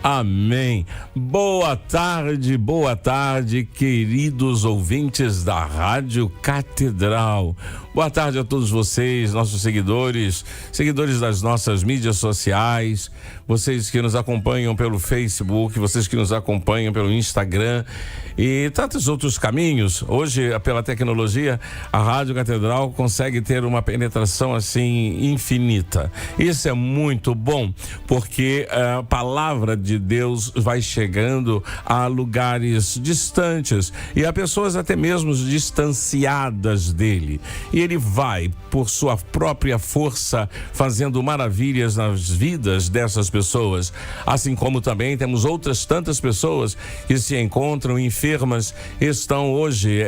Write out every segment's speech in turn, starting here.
Amém. Boa tarde, queridos ouvintes da Rádio Catedral. Boa tarde a todos vocês, nossos seguidores das nossas mídias sociais, vocês que nos acompanham pelo Facebook, vocês que nos acompanham pelo Instagram e tantos outros caminhos. Hoje, pela tecnologia, a Rádio Catedral consegue ter uma penetração assim infinita. Isso é muito bom, porque a palavra de Deus vai chegando a lugares distantes e a pessoas até mesmo distanciadas dele. E ele vai, por sua própria força, fazendo maravilhas nas vidas dessas pessoas. Assim como também temos outras tantas pessoas que se encontram enfermas, estão hoje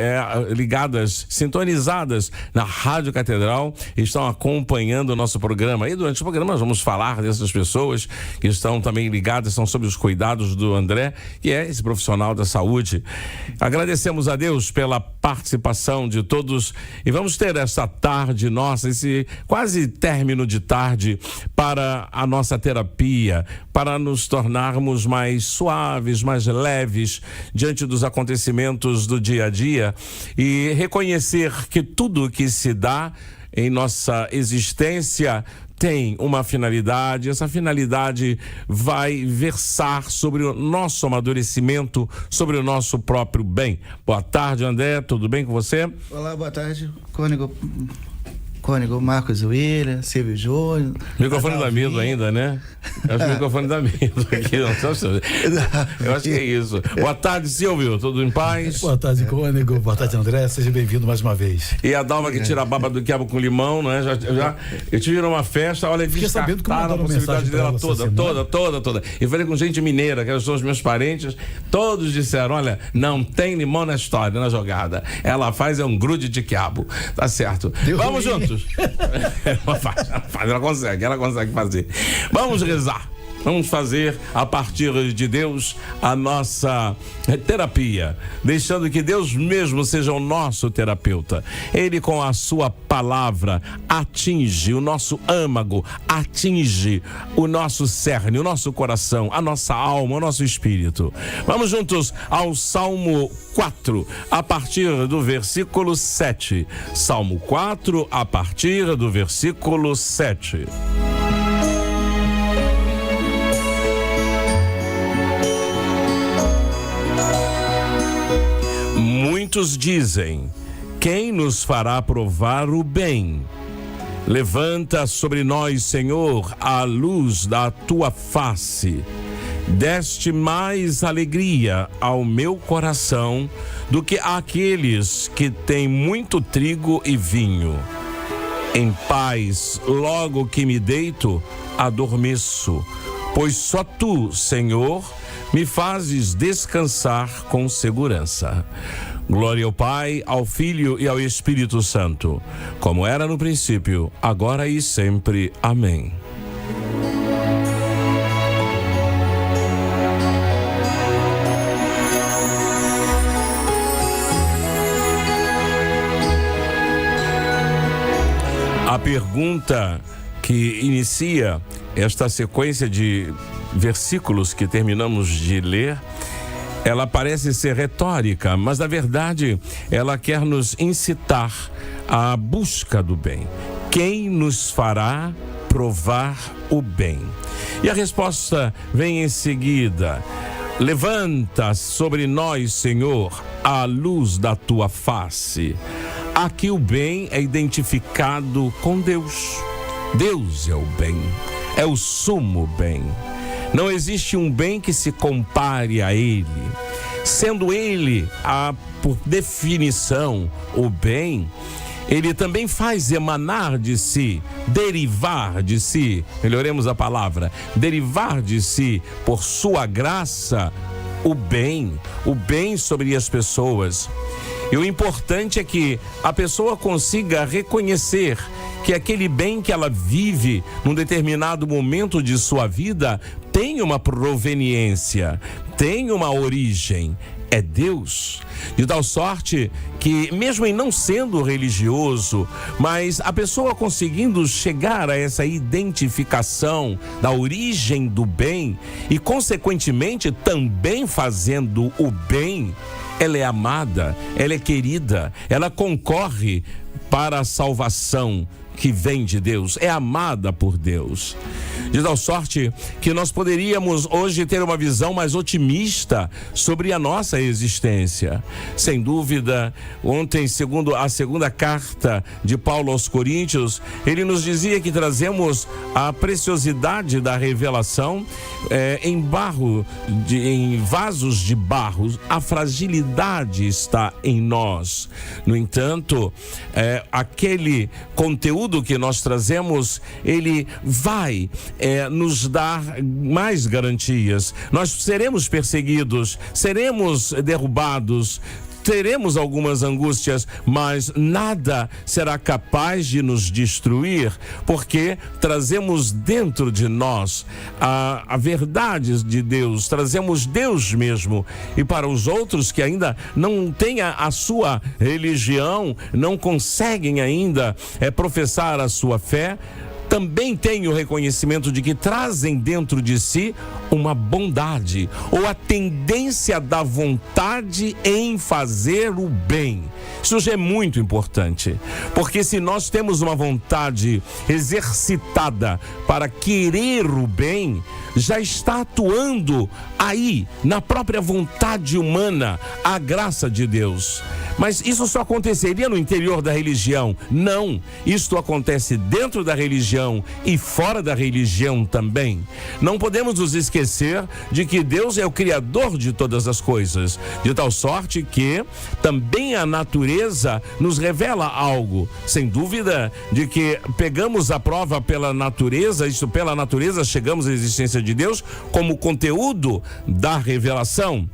ligadas, sintonizadas na Rádio Catedral, estão acompanhando o nosso programa. E durante o programa nós vamos falar dessas pessoas que estão também ligadas, estão sob os cuidados do André, que é esse profissional da saúde. Agradecemos a Deus pela participação de todos e vamos ter esta tarde nossa, esse quase término de tarde, para a nossa terapia, para nos tornarmos mais suaves, mais leves diante dos acontecimentos do dia a dia e reconhecer que tudo que se dá em nossa existência tem uma finalidade. Essa finalidade vai versar sobre o nosso amadurecimento, sobre o nosso próprio bem. Boa tarde, André, tudo bem com você? Olá, boa tarde, Cônigo, Marcos William, Silvio Júnior. Microfone da Mido ainda, né? Acho que o microfone da Mido aqui. Eu acho que é isso. Boa tarde, Silvio, tudo em paz? Boa tarde, Cônigo. Boa tarde, André. Seja bem-vindo mais uma vez. E a Dalma que tira a baba do quiabo com limão, né? Eu tive numa festa, olha, fiquei sabendo que a possibilidade dela toda. E falei com gente mineira, que são os meus parentes, todos disseram, olha, não tem limão na história, na jogada. Ela faz um grude de quiabo. Tá certo. Vamos juntos. Ela consegue fazer. Vamos rezar. Vamos fazer, a partir de Deus, a nossa terapia, deixando que Deus mesmo seja o nosso terapeuta. Ele, com a sua palavra, atinge o nosso âmago, atinge o nosso cerne, o nosso coração, a nossa alma, o nosso espírito. Vamos juntos ao Salmo 4, a partir do versículo 7. Salmo 4, a partir do versículo 7. Muitos dizem: quem nos fará provar o bem? Levanta sobre nós, Senhor, a luz da tua face. Deste mais alegria ao meu coração do que àqueles que têm muito trigo e vinho. Em paz, logo que me deito, adormeço, pois só tu, Senhor, me fazes descansar com segurança. Glória ao Pai, ao Filho e ao Espírito Santo, como era no princípio, agora e sempre. Amém. A pergunta que inicia esta sequência de versículos que terminamos de ler, ela parece ser retórica, mas na verdade ela quer nos incitar à busca do bem. Quem nos fará provar o bem? E a resposta vem em seguida: levanta sobre nós, Senhor, a luz da tua face. Aqui o bem é identificado com Deus. Deus é o bem, é o sumo bem. Não existe um bem que se compare a ele. Sendo ele, por definição, o bem, ele também faz emanar de si, derivar de si, melhoremos a palavra, derivar de si, por sua graça, o bem sobre as pessoas. E o importante é que a pessoa consiga reconhecer que aquele bem que ela vive num determinado momento de sua vida tem uma proveniência, tem uma origem, é Deus, de tal sorte que, mesmo em não sendo religioso, mas a pessoa conseguindo chegar a essa identificação da origem do bem e, consequentemente, também fazendo o bem, ela é amada, ela é querida, ela concorre para a salvação que vem de Deus, é amada por Deus. De tal sorte que nós poderíamos hoje ter uma visão mais otimista sobre a nossa existência. Sem dúvida, ontem, segundo a segunda carta de Paulo aos Coríntios, ele nos dizia que trazemos a preciosidade da revelação em vasos de barro. A fragilidade está em nós. No entanto, aquele conteúdo que nós trazemos, ele vai nos dar mais garantias. Nós seremos perseguidos, seremos derrubados, teremos algumas angústias, mas nada será capaz de nos destruir, porque trazemos dentro de nós a verdade de Deus, trazemos Deus mesmo. E para os outros que ainda não têm a sua religião, não conseguem ainda professar a sua fé, também têm o reconhecimento de que trazem dentro de si uma bondade ou a tendência da vontade em fazer o bem. Isso já é muito importante, porque se nós temos uma vontade exercitada para querer o bem, já está atuando aí, na própria vontade humana, a graça de Deus. Mas isso só aconteceria no interior da religião? Não, isto acontece dentro da religião e fora da religião também. Não podemos nos esquecer de que Deus é o Criador de todas as coisas, de tal sorte que também a natureza nos revela algo. Sem dúvida de que pegamos a prova pela natureza, pela natureza chegamos à existência de Deus como conteúdo da revelação.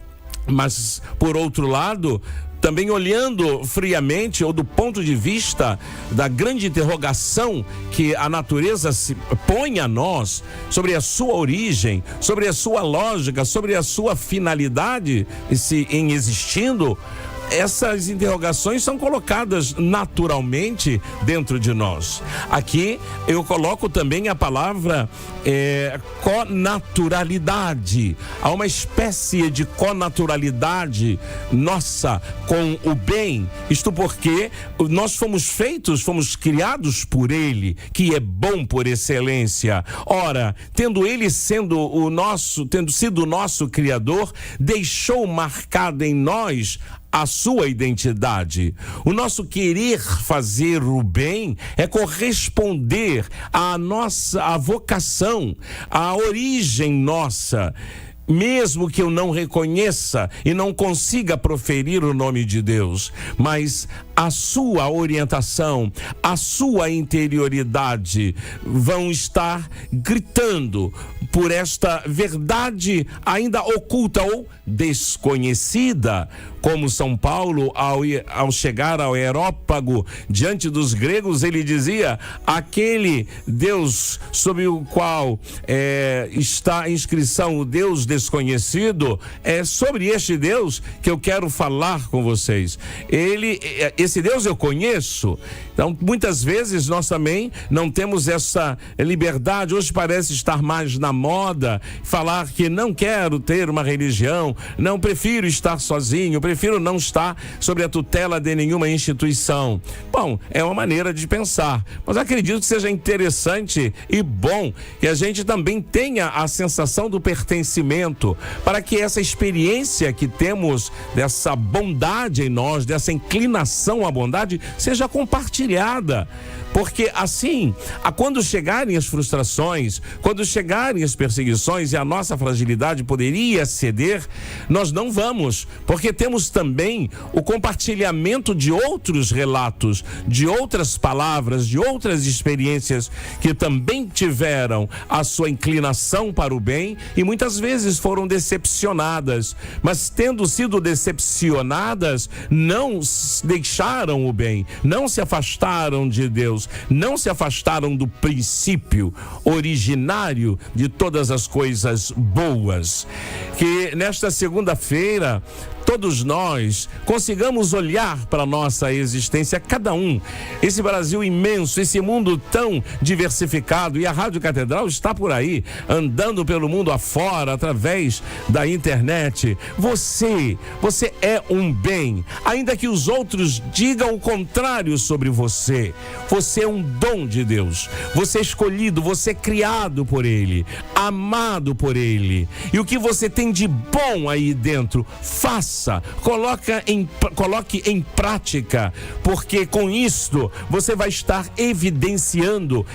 Mas, por outro lado, também olhando friamente ou do ponto de vista da grande interrogação que a natureza se põe a nós sobre a sua origem, sobre a sua lógica, sobre a sua finalidade em existindo, essas interrogações são colocadas naturalmente dentro de nós. Aqui eu coloco também a palavra conaturalidade. Há uma espécie de conaturalidade nossa com o bem. Isto porque nós fomos criados por Ele, que é bom por excelência. Ora, tendo Ele tendo sido o nosso Criador, deixou marcada em nós a sua identidade. O nosso querer fazer o bem é corresponder à nossa vocação, à origem nossa. Mesmo que eu não reconheça e não consiga proferir o nome de Deus, mas a sua orientação, a sua interioridade vão estar gritando por esta verdade ainda oculta ou desconhecida. Como São Paulo, ao chegar ao Areópago, diante dos gregos, ele dizia: aquele Deus sobre o qual está a inscrição, o Deus desconhecido, é sobre este Deus que eu quero falar com vocês. Esse Deus eu conheço. Então, muitas vezes nós também não temos essa liberdade. Hoje parece estar mais na moda falar que não quero ter uma religião, não, prefiro estar sozinho, prefiro não estar sob a tutela de nenhuma instituição. Bom, é uma maneira de pensar, mas acredito que seja interessante e bom que a gente também tenha a sensação do pertencimento, para que essa experiência que temos dessa bondade em nós, dessa inclinação à bondade, seja compartilhada. Porque assim, quando chegarem as frustrações, quando chegarem as perseguições e a nossa fragilidade poderia ceder, nós não vamos, porque temos também o compartilhamento de outros relatos, de outras palavras, de outras experiências que também tiveram a sua inclinação para o bem e muitas vezes foram decepcionadas, mas tendo sido decepcionadas, não deixaram o bem, não se afastaram de Deus, não se afastaram do princípio originário de todas as coisas boas. Que nesta segunda-feira todos nós consigamos olhar para a nossa existência, cada um, esse Brasil imenso, esse mundo tão diversificado, e a Rádio Catedral está por aí, andando pelo mundo afora, através da internet. Você é um bem, ainda que os outros digam o contrário sobre você. Você é um dom de Deus, você é escolhido, você é criado por Ele, amado por Ele, e o que você tem de bom aí dentro, faça, coloque em prática, porque com isto você vai estar evidenciando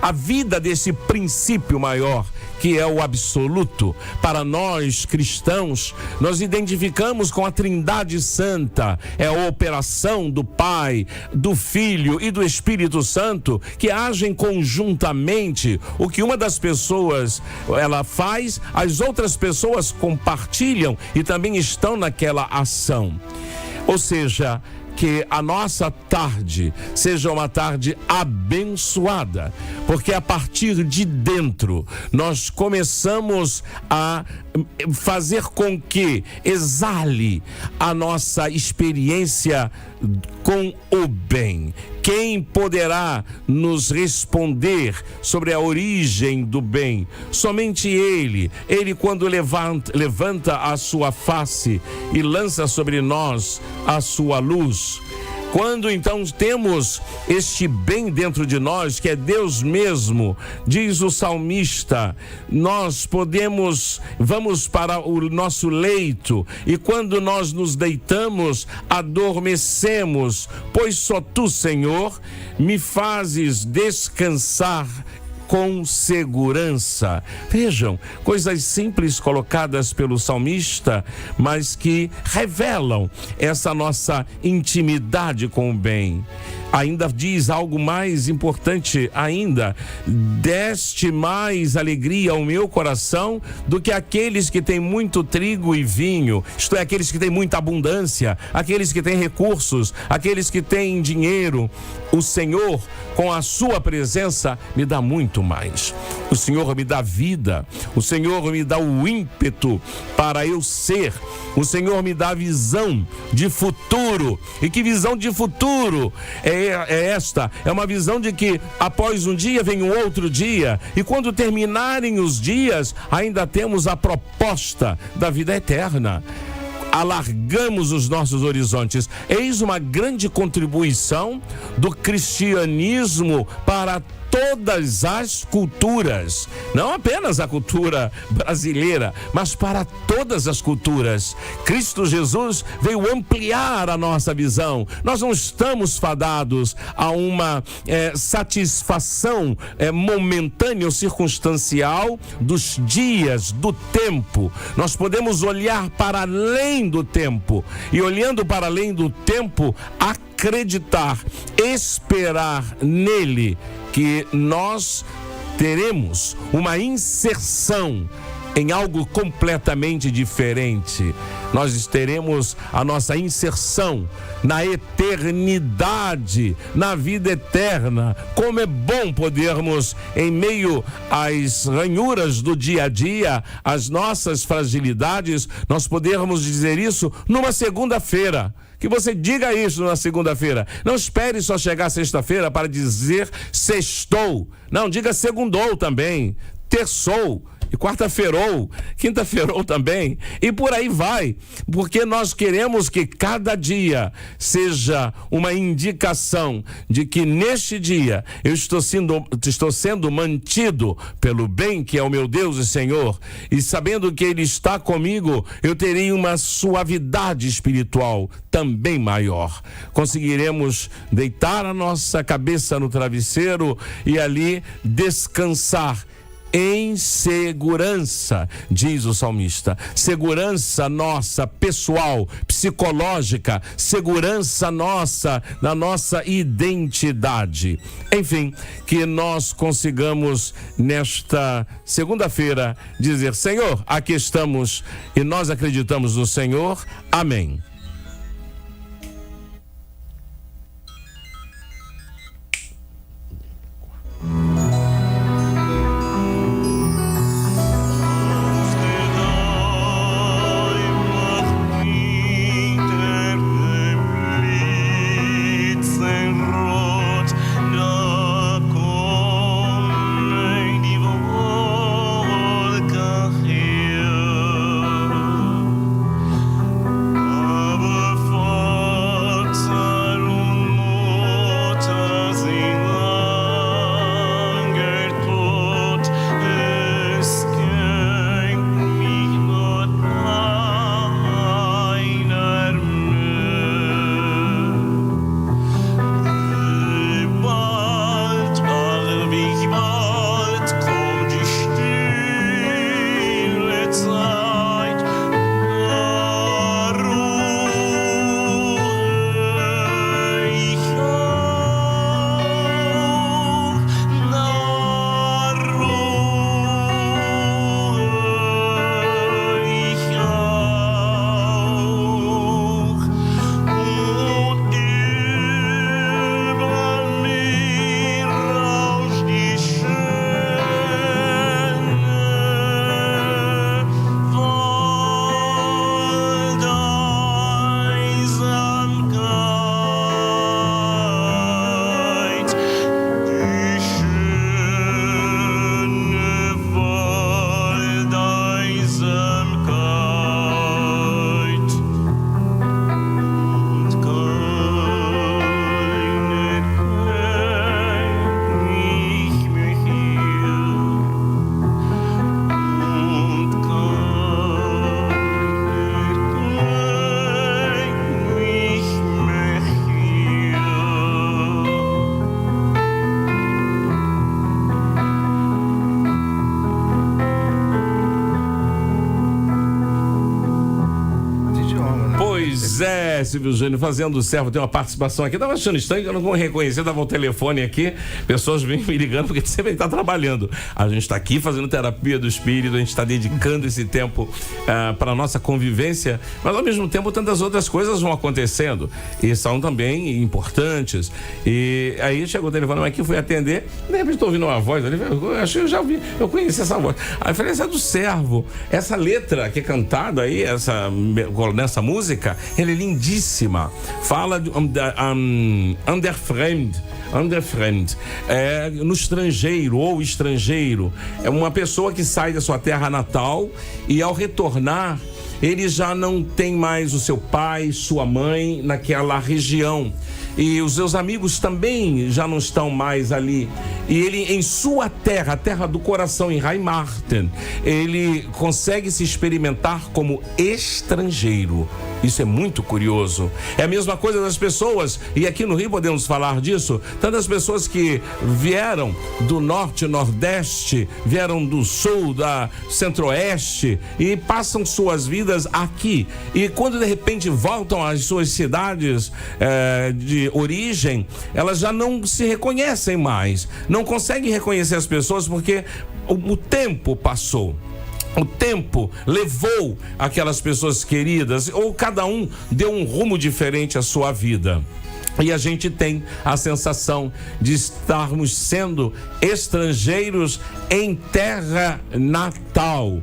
a vida desse princípio maior, que é o absoluto. Para nós cristãos, nós identificamos com a Trindade Santa, é a operação do Pai, do Filho e do Espírito Santo, que agem conjuntamente. O que uma das pessoas ela faz, as outras pessoas compartilham e também estão naquela ação. Ou seja, que a nossa tarde seja uma tarde abençoada, porque a partir de dentro nós começamos a fazer com que exale a nossa experiência com o bem. Quem poderá nos responder sobre a origem do bem? Somente Ele. Ele, quando levanta a sua face e lança sobre nós a sua luz. Quando então temos este bem dentro de nós, que é Deus mesmo, diz o salmista, nós vamos para o nosso leito, e quando nós nos deitamos, adormecemos, pois só Tu, Senhor, me fazes descansar com segurança. Vejam, coisas simples colocadas pelo salmista, mas que revelam essa nossa intimidade com o bem. Ainda diz algo mais importante ainda: deste mais alegria ao meu coração do que aqueles que têm muito trigo e vinho, isto é, aqueles que têm muita abundância, aqueles que têm recursos, aqueles que têm dinheiro. O Senhor, com a sua presença, me dá muito mais. O Senhor me dá vida, o Senhor me dá o ímpeto para eu ser, o Senhor me dá visão de futuro. E que visão de futuro é esta? É uma visão de que após um dia vem um outro dia, e quando terminarem os dias, ainda temos a proposta da vida eterna. Alargamos os nossos horizontes. Eis uma grande contribuição do cristianismo para todas as culturas, não apenas a cultura brasileira, mas para todas as culturas. Cristo Jesus veio ampliar a nossa visão. Nós não estamos fadados a uma satisfação momentânea ou circunstancial dos dias, do tempo. Nós podemos olhar para além do tempo, e olhando para além do tempo, acreditar, esperar nele, que nós teremos uma inserção em algo completamente diferente. Nós teremos a nossa inserção na eternidade, na vida eterna. Como é bom podermos, em meio às ranhuras do dia a dia, às nossas fragilidades, nós podermos dizer isso numa segunda-feira. Que você diga isso na segunda-feira. Não espere só chegar sexta-feira para dizer sextou. Não, diga segundou também, terçou, e quarta-feirou, quinta-feirou também, e por aí vai, porque nós queremos que cada dia seja uma indicação de que neste dia eu estou sendo mantido pelo bem que é o meu Deus e Senhor, e sabendo que Ele está comigo, eu terei uma suavidade espiritual também maior. Conseguiremos deitar a nossa cabeça no travesseiro e ali descansar em segurança, diz o salmista. Segurança nossa pessoal, psicológica, segurança nossa, da nossa identidade. Enfim, que nós consigamos nesta segunda-feira dizer: Senhor, aqui estamos e nós acreditamos no Senhor. Amém. Pois é, Silvio Júnior, fazendo o servo, tem uma participação aqui. Tava achando estranho que eu não vou reconhecer, dava um telefone aqui, pessoas vêm me ligando porque sempre está trabalhando. A gente está aqui fazendo terapia do espírito, a gente está dedicando esse tempo para nossa convivência, mas ao mesmo tempo tantas outras coisas vão acontecendo e são também importantes. E aí chegou o telefone aqui, fui atender, de repente estou ouvindo uma voz ali, eu acho que eu já ouvi, eu conheci essa voz. Aí eu falei, essa é do servo, essa letra que é cantada aí, nessa música, ela é lindíssima. Fala de Under Friend, no estrangeiro ou estrangeiro. É uma pessoa que sai da sua terra natal e ao retornar, ele já não tem mais o seu pai, sua mãe naquela região. E os seus amigos também já não estão mais ali. E ele, em sua terra, a terra do coração, em Heimarten, ele consegue se experimentar como estrangeiro. Isso é muito curioso. É a mesma coisa das pessoas, e aqui no Rio podemos falar disso, tantas pessoas que vieram do norte, nordeste, vieram do sul, da centro-oeste e passam suas vidas aqui. E quando de repente voltam às suas cidades de origem, elas já não se reconhecem mais, não conseguem reconhecer as pessoas porque o tempo passou. O tempo levou aquelas pessoas queridas, ou cada um deu um rumo diferente à sua vida. E a gente tem a sensação de estarmos sendo estrangeiros em terra natal.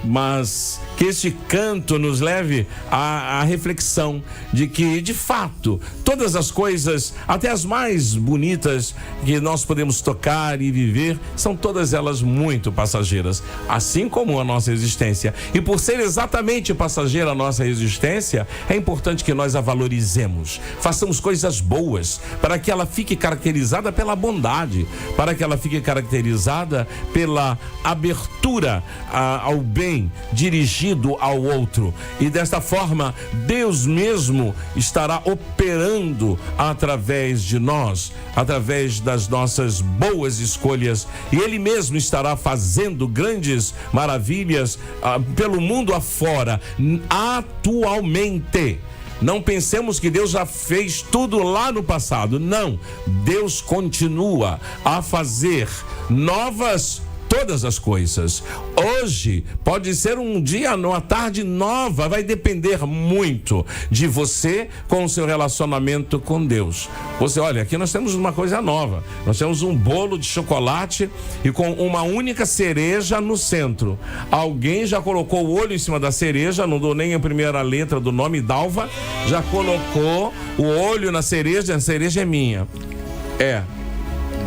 Mas que este canto nos leve à reflexão de que, de fato, todas as coisas, até as mais bonitas que nós podemos tocar e viver, são todas elas muito passageiras, assim como a nossa existência. E por ser exatamente passageira a nossa existência, é importante que nós a valorizemos, façamos coisas boas, para que ela fique caracterizada pela bondade, para que ela fique caracterizada pela abertura ao bem, dirigido ao outro, e desta forma Deus mesmo estará operando através de nós, através das nossas boas escolhas, e Ele mesmo estará fazendo grandes maravilhas pelo mundo afora, atualmente. Não pensemos que Deus já fez tudo lá no passado. Não, Deus continua a fazer novas todas as coisas. Hoje pode ser um dia, uma tarde nova, vai depender muito de você com o seu relacionamento com Deus. Você, olha, aqui nós temos uma coisa nova. Nós temos um bolo de chocolate e com uma única cereja no centro. Alguém já colocou o olho em cima da cereja, não dou nem a primeira letra do nome, Dalva, já colocou o olho na cereja, a cereja é minha.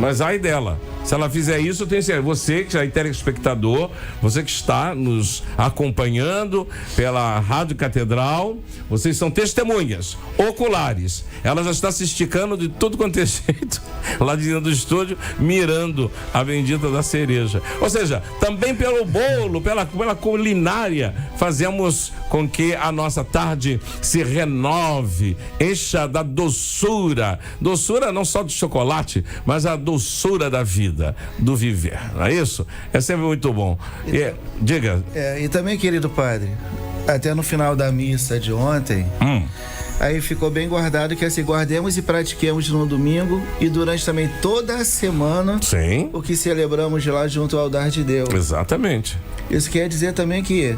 Mas ai dela. Se ela fizer isso, eu tenho certeza, você que é telespectador, você que está nos acompanhando pela Rádio Catedral, vocês são testemunhas oculares. Ela já está se esticando de tudo quanto é jeito lá dentro do estúdio, mirando a bendita da cereja. Ou seja, também pelo bolo, pela culinária, fazemos com que a nossa tarde se renove, encha da doçura não só do chocolate, mas a doçura da vida, do viver, não é isso? É sempre muito bom. Diga. E também, querido padre, até no final da missa de ontem, aí ficou bem guardado que assim, guardemos e pratiquemos no domingo e durante também toda a semana. Sim. O que celebramos de lá junto ao altar de Deus. Exatamente. Isso quer dizer também que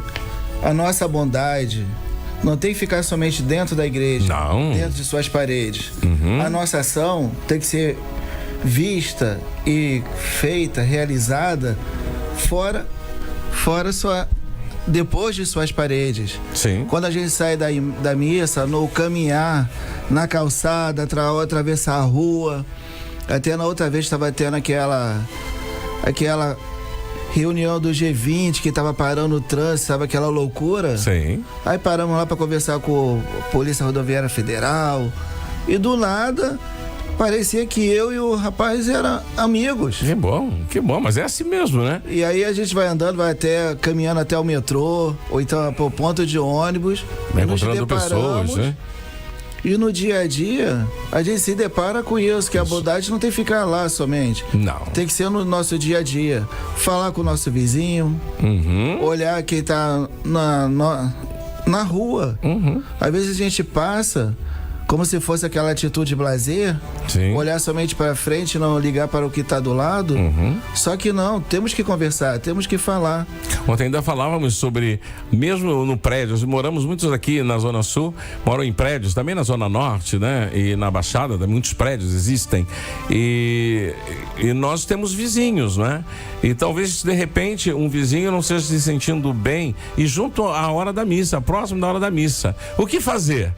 a nossa bondade não tem que ficar somente dentro da igreja, não, dentro de suas paredes. A nossa ação tem que ser vista e feita, realizada fora depois de suas paredes. Sim. Quando a gente sai da missa, no caminhar, na calçada, atravessar a rua, até na outra vez estava tendo aquela reunião do G20 que estava parando o trânsito, sabe aquela loucura? Sim. Aí paramos lá para conversar com a Polícia Rodoviária Federal e do nada parecia que eu e o rapaz eram amigos. Que bom, mas é assim mesmo, né? E aí a gente vai andando, caminhando até o metrô, ou então pro ponto de ônibus. Vai encontrando pessoas, né? E no dia a dia, a gente se depara com isso, que a bondade não tem que ficar lá somente. Não. Tem que ser no nosso dia a dia. Falar com o nosso vizinho, olhar quem tá na rua. Às vezes a gente passa como se fosse aquela atitude blasé, olhar somente para frente, não ligar para o que está do lado. Só que não, temos que conversar, temos que falar. Ontem ainda falávamos sobre, mesmo no prédio, moramos muitos aqui na Zona Sul, moram em prédios, também na Zona Norte, né? E na Baixada, muitos prédios existem. E nós temos vizinhos, né? E talvez, de repente, um vizinho não esteja se sentindo bem e junto à hora da missa, próximo da hora da missa. O que fazer?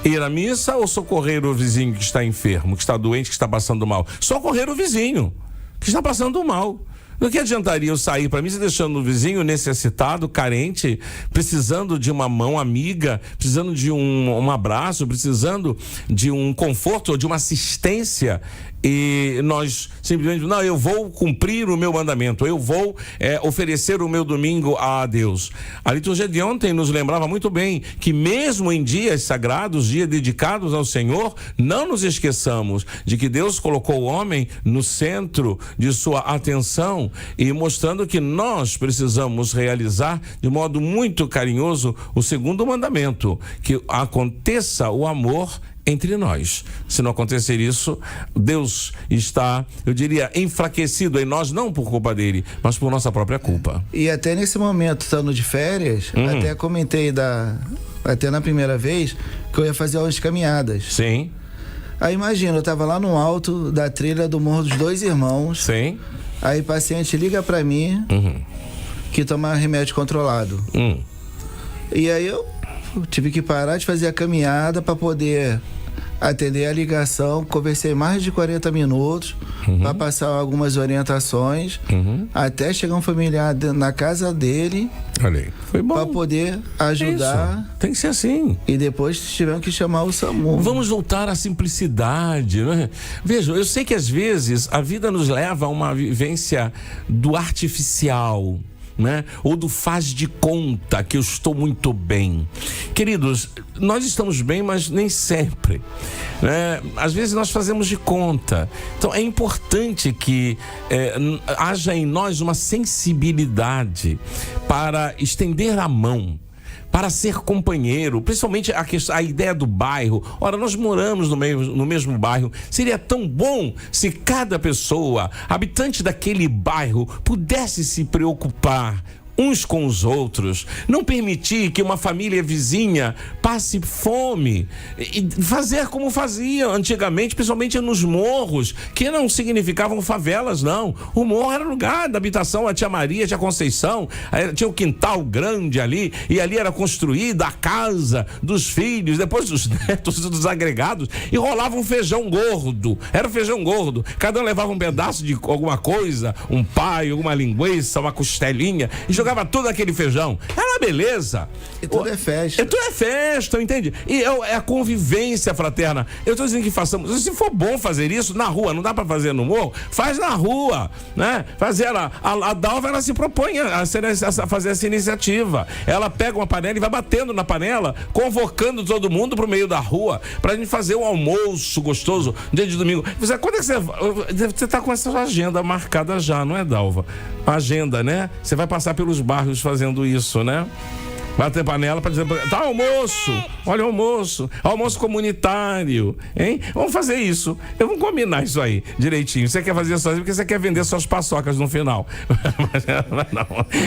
Ir à missa ou socorrer o vizinho que está enfermo, que está doente, que está passando mal? Socorrer o vizinho que está passando mal. No que adiantaria eu sair para missa deixando o vizinho necessitado, carente, precisando de uma mão amiga, precisando de um abraço, precisando de um conforto ou de uma assistência, e nós simplesmente, não, eu vou cumprir o meu mandamento, eu vou oferecer o meu domingo a Deus. A liturgia de ontem nos lembrava muito bem que mesmo em dias sagrados, dias dedicados ao Senhor, não nos esqueçamos de que Deus colocou o homem no centro de sua atenção e mostrando que nós precisamos realizar de modo muito carinhoso o segundo mandamento, que aconteça o amor entre nós. Se não acontecer isso, Deus está, eu diria, enfraquecido em nós, não por culpa dele, mas por nossa própria culpa. E até nesse momento, estando de férias, até comentei até na primeira vez que eu ia fazer umas caminhadas. Sim. Aí imagina, eu tava lá no alto da trilha do Morro dos Dois Irmãos. Sim. Aí paciente liga pra mim que toma remédio controlado. E aí eu tive que parar de fazer a caminhada para poder atender a ligação. Conversei mais de 40 minutos para passar algumas orientações até chegar um familiar na casa dele. Olha aí, foi bom. Para poder ajudar. Isso. Tem que ser assim. E depois tivemos que chamar o SAMU. Vamos voltar à simplicidade, né? Vejam, eu sei que às vezes a vida nos leva a uma vivência do artificial, né? Ou do faz de conta que eu estou muito bem. Queridos, nós estamos bem, mas nem sempre, né? Às vezes nós fazemos de conta. Então é importante que haja em nós uma sensibilidade para estender a mão, para ser companheiro, principalmente a ideia do bairro. Ora, nós moramos no mesmo bairro. Seria tão bom se cada pessoa, habitante daquele bairro, pudesse se preocupar uns com os outros, não permitir que uma família vizinha passe fome, e fazer como fazia antigamente, principalmente nos morros, que não significavam favelas, não. O morro era lugar da habitação, a tia Maria, a tia Conceição, tinha um quintal grande ali, e ali era construída a casa dos filhos, depois dos netos, dos agregados, e rolava um feijão gordo, era o feijão gordo, cada um levava um pedaço de alguma coisa, um paio, alguma linguiça, uma costelinha, e jogava todo aquele feijão. Era beleza. E tudo é festa. E tudo é festa, entende? E é a convivência fraterna. Eu estou dizendo que façamos, se for bom fazer isso na rua, não dá para fazer no morro, faz na rua, né? A Dalva, ela se propõe a fazer essa iniciativa. Ela pega uma panela e vai batendo na panela, convocando todo mundo pro meio da rua, pra gente fazer um almoço gostoso dia de domingo. Quando é que você tá com essa agenda marcada já, não é, Dalva? A agenda, né? Você vai passar pelos bairros fazendo isso, né? Bater panela para dizer, tá, almoço, olha o almoço comunitário, hein? Vamos fazer isso, vamos combinar isso aí direitinho. Você quer fazer sozinho porque você quer vender suas paçocas no final.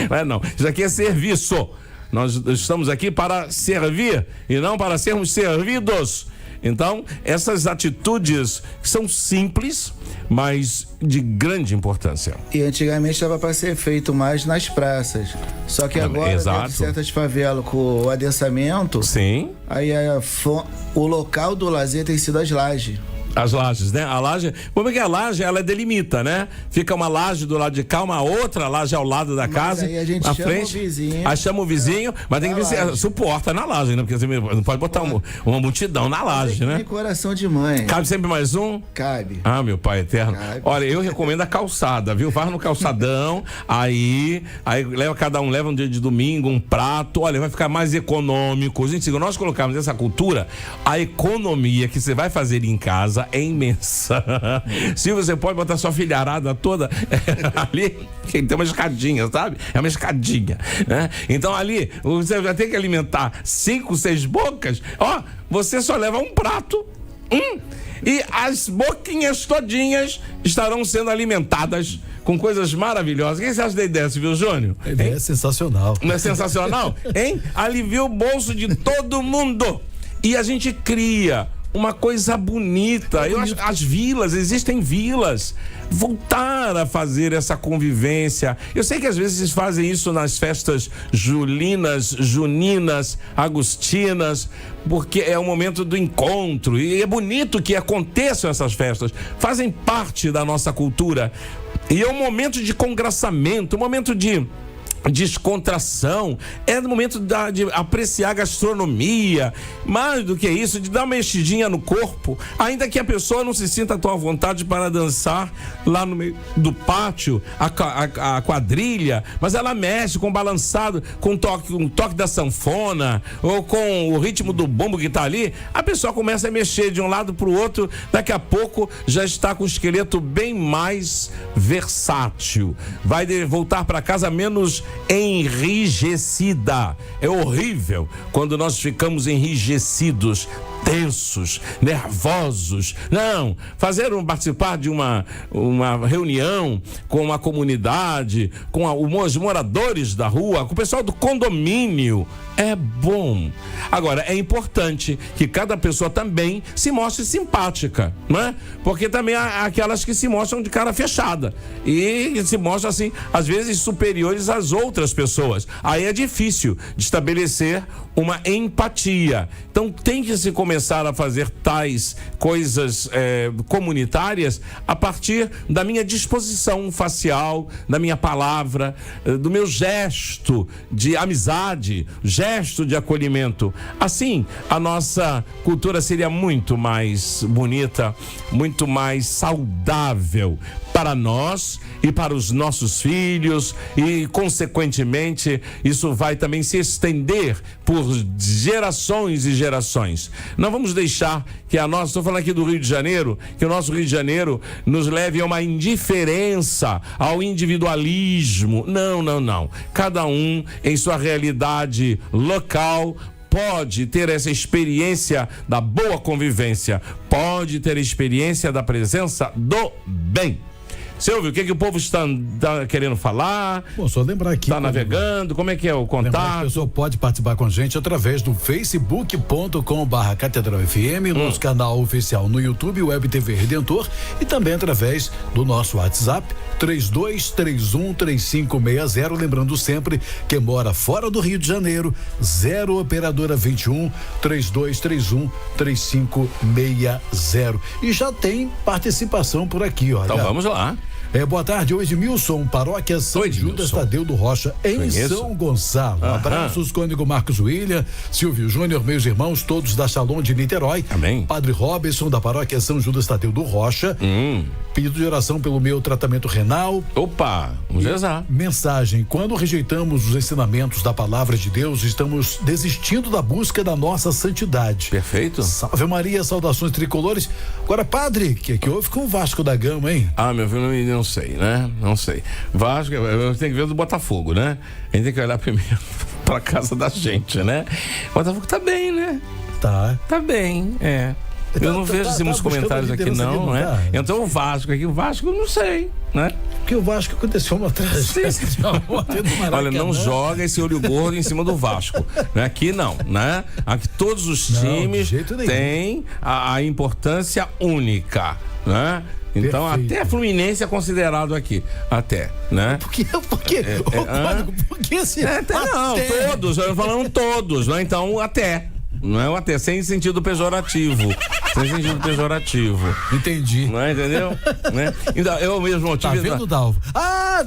Mas não, isso aqui é serviço. Nós estamos aqui para servir e não para sermos servidos. Então, essas atitudes são simples, mas de grande importância. E antigamente estava para ser feito mais nas praças. Só que agora, em certas favelas com o adensamento, sim, aí o local do lazer tem sido as lajes. As lajes, né? A laje, como é que a laje, ela delimita, né? Fica uma laje do lado de cá, uma outra laje ao lado da casa, aí a gente na chama frente. O vizinho. Aí chama o vizinho, mas tem que ver se suporta na laje, né? Porque você não pode botar uma multidão na laje, né? Que coração de mãe. Cabe sempre mais um? Cabe. Ah, meu pai eterno. Cabe. Olha, eu recomendo a calçada, viu? Vai no calçadão, aí cada um leva um dia de domingo, um prato, olha, vai ficar mais econômico. Gente, se nós colocarmos essa cultura, a economia que você vai fazer em casa casa é imensa. Se você pode botar sua filharada toda ali, tem uma escadinha, sabe? É uma escadinha, né? Então ali, você vai ter que alimentar 5, 6 bocas, você só leva um prato. E as boquinhas todinhas estarão sendo alimentadas com coisas maravilhosas. O que você acha da ideia, viu, Júnior? A ideia é sensacional. Não é sensacional? Hein? Alivia o bolso de todo mundo. E a gente cria uma coisa bonita. Eu acho que as vilas, existem vilas. Voltar a fazer essa convivência. Eu sei que às vezes fazem isso nas festas julinas, juninas, agostinas, porque é o momento do encontro. E é bonito que aconteçam essas festas. Fazem parte da nossa cultura. E é um momento de congraçamento, um momento de descontração, é no momento de apreciar a gastronomia, mais do que isso, de dar uma mexidinha no corpo, ainda que a pessoa não se sinta tão à vontade para dançar lá no meio do pátio, a quadrilha, mas ela mexe com o balançado, com um toque da sanfona, ou com o ritmo do bumbo que está ali, a pessoa começa a mexer de um lado para o outro, daqui a pouco já está com o esqueleto bem mais versátil, vai voltar para casa menos enrijecida. É horrível quando nós ficamos enrijecidos, tensos, nervosos. Não, participar de uma reunião com a comunidade, com os moradores da rua, com o pessoal do condomínio, é bom. Agora, é importante que cada pessoa também se mostre simpática, não é? Porque também há aquelas que se mostram de cara fechada e se mostram assim, às vezes superiores às outras pessoas. Aí é difícil de estabelecer uma empatia. Então tem que se começar a fazer tais coisas comunitárias a partir da minha disposição facial, da minha palavra, do meu gesto de amizade, gesto de acolhimento. Assim, a nossa cultura seria muito mais bonita, muito mais saudável para nós e para os nossos filhos e, consequentemente, isso vai também se estender por gerações e gerações. Não vamos deixar que estou falando aqui do Rio de Janeiro, que o nosso Rio de Janeiro nos leve a uma indiferença, ao individualismo. Não. Cada um em sua realidade local pode ter essa experiência da boa convivência, pode ter a experiência da presença do bem. Silvio, o que o povo está querendo falar? Bom, só lembrar aqui. Está navegando? Como é que é o contato? A pessoa pode participar com a gente através do facebook.com/CatedralFM, nosso canal oficial no YouTube, Web TV Redentor, e também através do nosso WhatsApp, 32313560. Lembrando sempre, quem mora fora do Rio de Janeiro, 0 operadora 21 32313560. E já tem participação por aqui, olha. Então vamos lá. Boa tarde, hoje Edmilson, paróquia São Judas Tadeu do Rocha, em São Gonçalo. Abraços, cônego Marcos William, Silvio Júnior, meus irmãos, todos da Shalom de Niterói. Amém. Padre Robson, da paróquia São Judas Tadeu do Rocha. Pedido de oração pelo meu tratamento renal. Opa, vamos rezar. Mensagem: quando rejeitamos os ensinamentos da palavra de Deus, estamos desistindo da busca da nossa santidade. Perfeito. Salve Maria, saudações tricolores. Agora, padre, que houve com o Vasco da Gama, hein? Meu filho, não sei, né? Não sei. Vasco, eu tenho que ver do Botafogo, né? A gente tem que olhar primeiro pra casa da gente, né? O Botafogo tá bem, né? Tá bem, Eu não vejo muitos comentários aqui, não, né? Então o Vasco, não sei, né? Porque o Vasco aconteceu uma tragédia. Olha, não joga esse olho gordo em cima do Vasco. Aqui não, né? Aqui todos os times têm a importância única, né? Então, perfeito. Até Fluminense é considerado aqui. Até, né? Por quê? Por que assim? Não, todos, eu falando todos, né? Então, até. Não é o até, sem sentido pejorativo. Sem sentido pejorativo. Entendi. Não é, entendeu? Né? Então, eu mesmo tive. Tá vendo, Dalvo?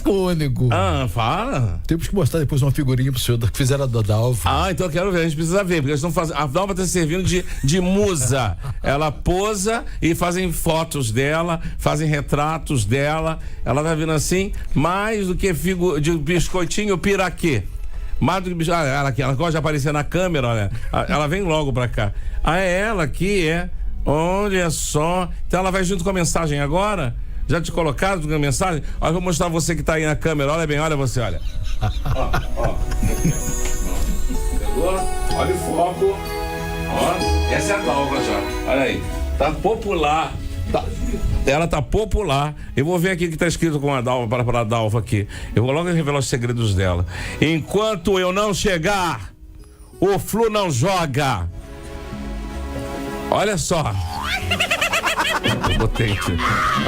Cônego. Fala. Temos que mostrar depois uma figurinha pro senhor que fizeram da Dalvo. Então eu quero ver, a gente precisa ver, porque eles estão fazendo. A Dalva está servindo de musa. Ela posa e fazem fotos dela, fazem retratos dela. Ela vai vindo assim, mais do que de biscoitinho piraquê. Mais do que ela gosta de aparecer na câmera, olha. Ela vem logo pra cá. É ela que é Olha só. Então ela vai junto com a mensagem agora? Já te colocaram com a mensagem? Olha, eu vou mostrar você que tá aí na câmera. Olha bem, olha você, olha. Ó. Pegou? Olha o foco. Ó, essa é a Dalva já. Olha aí. Tá popular. Ela tá popular. Eu vou ver aqui o que tá escrito com a Dalva, para a Dalva aqui. Eu vou logo revelar os segredos dela. Enquanto eu não chegar, o Flu não joga. Olha só. Potente.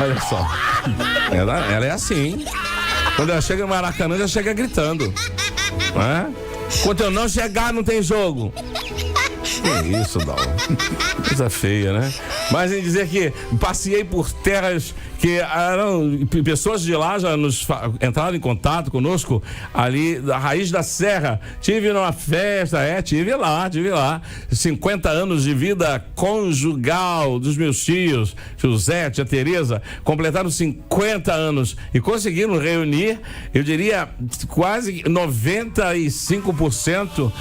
Olha só. Ela é assim. Quando ela chega no Maracanã, já chega gritando. Enquanto eu não chegar, não tem jogo. Que isso, Dalva. Coisa feia, né? Mas em dizer que passei por terras que eram pessoas de lá já entraram em contato conosco ali da Raiz da Serra. Tive numa festa, tive lá 50 anos de vida conjugal dos meus tios, José, tia Tereza, completaram 50 anos e conseguiram reunir, eu diria, quase 95%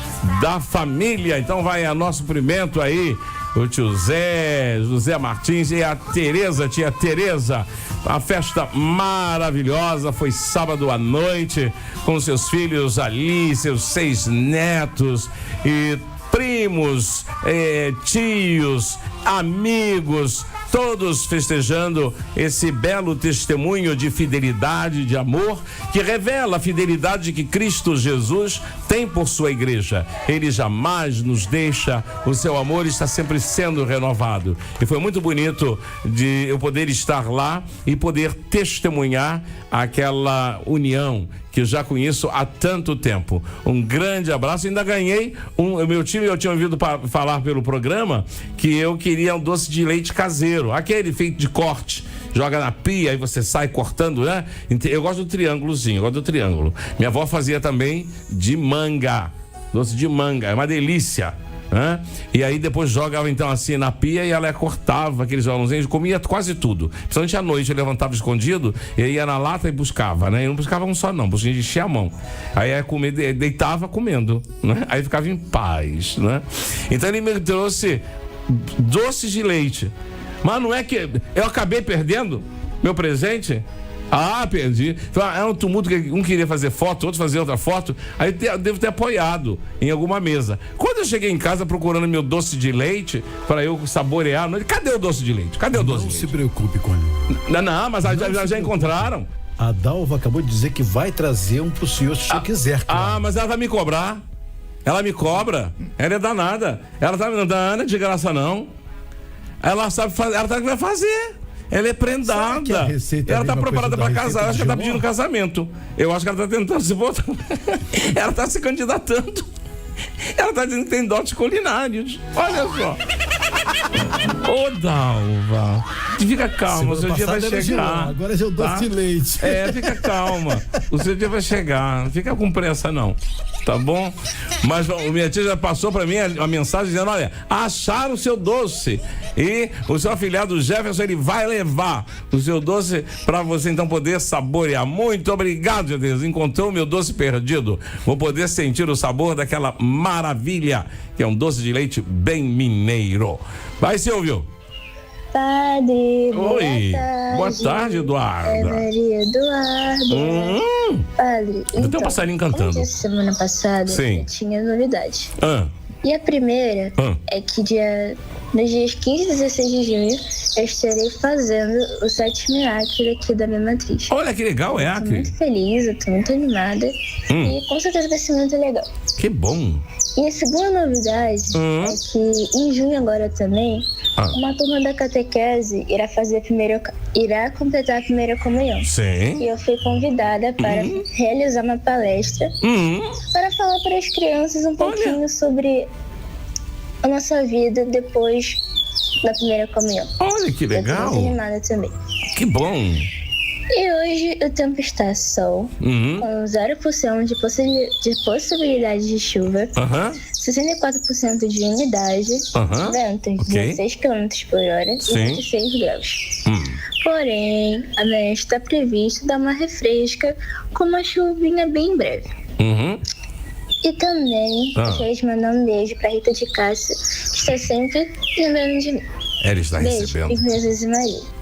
da família. Então vai a nosso cumprimento aí o tio José Martins e a Tereza, tia Tereza. Uma festa maravilhosa, foi sábado à noite, com seus filhos ali, seus 6 netos e primos, tios, amigos, todos festejando esse belo testemunho de fidelidade, de amor, que revela a fidelidade que Cristo Jesus tem por sua igreja. Ele jamais nos deixa, o seu amor está sempre sendo renovado. E foi muito bonito de eu poder estar lá e poder testemunhar aquela união que eu já conheço há tanto tempo. Um grande abraço. Ainda ganhei meu time, eu tinha ouvido falar pelo programa que eu queria um doce de leite caseiro, aquele feito de corte, joga na pia e você sai cortando, né? Eu gosto do triângulozinho, minha avó fazia também de manga, doce de manga, é uma delícia. E aí depois jogava então assim na pia e ela cortava aqueles violãozinhos, comia quase tudo, principalmente à noite. Eu levantava escondido e ia na lata e buscava, né? E não buscava um só não, buscava encher a mão. Aí ia comer, deitava comendo, né? Aí ficava em paz, né? Então ele me trouxe doces de leite, mas não é que eu acabei perdendo meu presente. Perdi. É um tumulto, que um queria fazer foto, outro fazer outra foto. Aí devo ter apoiado em alguma mesa. Quando eu cheguei em casa procurando meu doce de leite para eu saborear, cadê o doce de leite? Não se preocupe com ele. Não, mas já encontraram. A Dalva acabou de dizer que vai trazer um pro senhor se o senhor quiser. Claro. Mas ela vai me cobrar. Ela me cobra. Ela é danada. Ela tá me dando de graça, não. Ela sabe fazer, ela sabe o que vai fazer. Ela é prendada. Ela tá preparada para casar. Eu acho que ela tá pedindo casamento. Eu acho que ela tá tentando se votar. Ela tá se candidatando. Ela tá dizendo que tem dotes culinários. Olha só. Ô, Dalva, fica calma, o seu dia vai chegar. Agora é o doce de leite. Fica calma. O seu dia vai chegar. Não fica com pressa, não. Tá bom? Mas minha tia já passou pra mim a mensagem dizendo: olha, acharam o seu doce. E o seu afilhado Jefferson, ele vai levar o seu doce pra você então poder saborear. Muito obrigado, meu Deus. Encontrou o meu doce perdido. Vou poder sentir o sabor daquela maravilha que é um doce de leite bem mineiro. Vai, Silvio. Padre, boa tarde, Eduardo. É Maria Eduardo. Padre, então, tem um passarinho cantando. Semana passada Sim. Tinha novidade. E a primeira é que nos dias 15 e 16 de junho eu estarei fazendo o 7º Acre aqui da minha matriz. Olha que legal, é Acre. Eu tô muito feliz, eu tô muito animada e com certeza vai ser muito legal. Que bom. E a segunda novidade é que em junho agora também uma turma da catequese irá completar a primeira comunhão. Sim. E eu fui convidada para realizar uma palestra para falar para as crianças um pouquinho sobre a nossa vida depois da primeira comunhão. Olha que legal. Eu tô muito animada também. Que bom. E hoje o tempo está sol, com 0% de possibilidade de chuva, 64% de umidade, ventos 16 km por hora e 26 graus. Porém, amanhã está previsto dar uma refresca com uma chuvinha bem breve. E também gostaria de mandar um beijo para Rita de Cássia, que está sempre lembrando de mim. Ela está recebendo.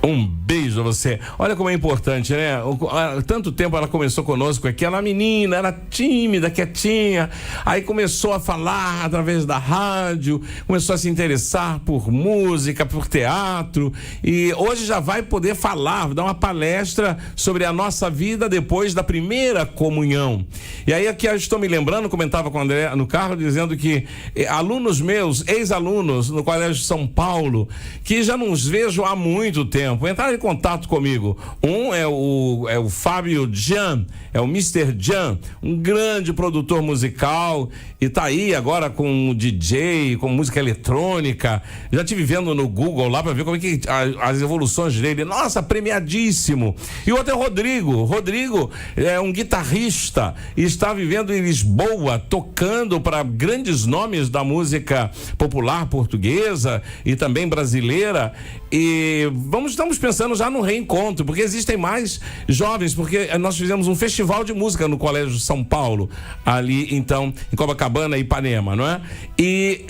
Um beijo a você. Olha como é importante, né? Há tanto tempo ela começou conosco aqui, ela era menina, era tímida, quietinha, aí começou a falar através da rádio, começou a se interessar por música, por teatro, e hoje já vai poder falar, dar uma palestra sobre a nossa vida depois da primeira comunhão. E aí aqui eu estou me lembrando, comentava com o André no carro, dizendo que alunos meus, ex-alunos no Colégio São Paulo, que já não os vejo há muito tempo, entraram em contato comigo. Um é o Fábio Jan, é o Mr. Jan, um grande produtor musical, e tá aí agora com o DJ, com música eletrônica. Já estive vendo no Google lá para ver como é que as evoluções dele. Nossa, premiadíssimo. E o outro é o Rodrigo. Rodrigo é um guitarrista e está vivendo em Lisboa, tocando para grandes nomes da música popular portuguesa e também brasileira. E estamos pensando já no reencontro, porque existem mais jovens, porque nós fizemos um festival de música no Colégio São Paulo, ali então em Copacabana e Ipanema, não é? E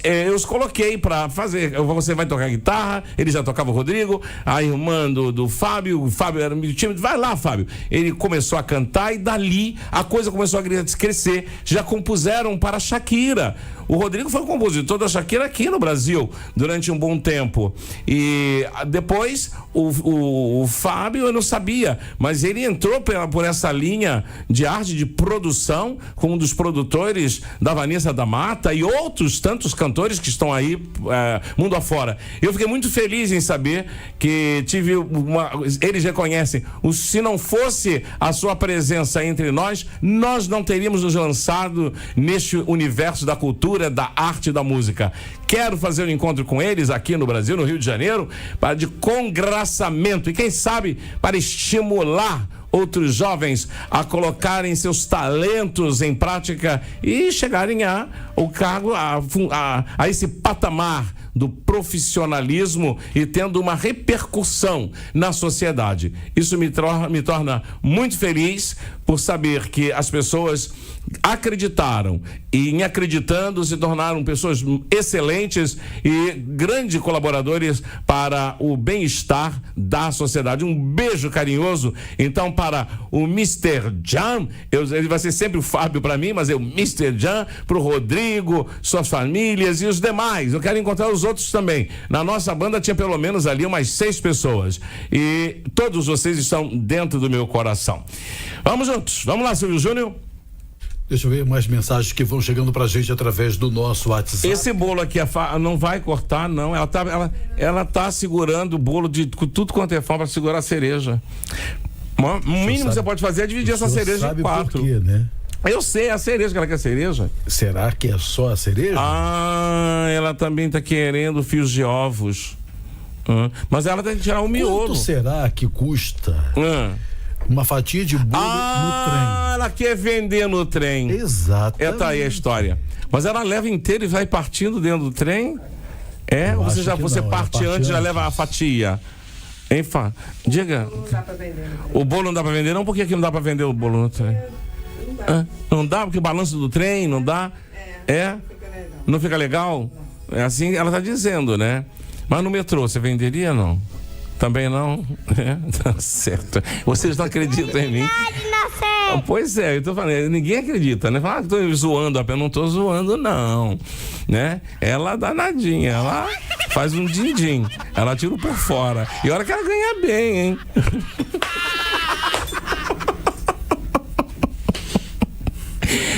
eu os coloquei para fazer. Você vai tocar guitarra, ele já tocava o Rodrigo, a irmã do Fábio, o Fábio era meio tímido, vai lá, Fábio. Ele começou a cantar e dali a coisa começou a crescer. Já compuseram para Shakira. O Rodrigo foi o compositor da Shakira aqui no Brasil durante um bom tempo. E depois o Fábio, eu não sabia, mas ele entrou por essa linha de arte de produção, como um dos produtores da Vanessa da Mata e outros tantos cantores que estão aí mundo afora. Eu fiquei muito feliz em saber que eles reconhecem, se não fosse a sua presença entre nós não teríamos nos lançado neste universo da cultura, da arte e da música. Quero fazer um encontro com eles aqui no Brasil, no Rio de Janeiro, de congraçamento e quem sabe para estimular outros jovens a colocarem seus talentos em prática e chegarem ao cargo, a esse patamar do profissionalismo e tendo uma repercussão na sociedade. Isso me torna muito feliz por saber que as pessoas acreditaram e, em acreditando, se tornaram pessoas excelentes e grandes colaboradores para o bem-estar da sociedade. Um beijo carinhoso, então, para o Mr. Jan, ele vai ser sempre o Fábio para mim, mas é o Mr. Jan, para o Rodrigo, suas famílias e os demais. Eu quero encontrar os outros também. Na nossa banda tinha pelo menos ali umas 6 pessoas e todos vocês estão dentro do meu coração. Vamos juntos, vamos lá, Silvio Júnior. Deixa eu ver mais mensagens que vão chegando pra gente através do nosso WhatsApp. Esse bolo aqui não vai cortar, não. Ela tá segurando o bolo de tudo quanto é forma para segurar a cereja. O mínimo que você pode fazer é dividir essa cereja em 4. Por quê, né? Eu sei, é a cereja que ela quer cereja. Será que é só a cereja? Ela também tá querendo fios de ovos. Mas ela tem que tirar o miolo. Quanto será que custa uma fatia de bolo no trem? Ela quer vender no trem. Exatamente. Tá aí a história. Mas ela leva inteira e vai partindo dentro do trem? Você parte antes e já leva a fatia. Hein, Fá? Diga. Não dá pra vender. O bolo não dá pra vender? Não, por que não dá pra vender o bolo no trem? Não dá, porque o balanço do trem não dá? Não fica legal? É assim ela tá dizendo, né? Mas no metrô, você venderia, não? Também não? Tá certo. Vocês não acreditam em mim? Pois é, eu tô falando, ninguém acredita, né? Fala, tô zoando apenas, não tô zoando, não. Né? Ela danadinha, ela faz um din-din, ela tira por fora. E olha que ela ganha bem, hein?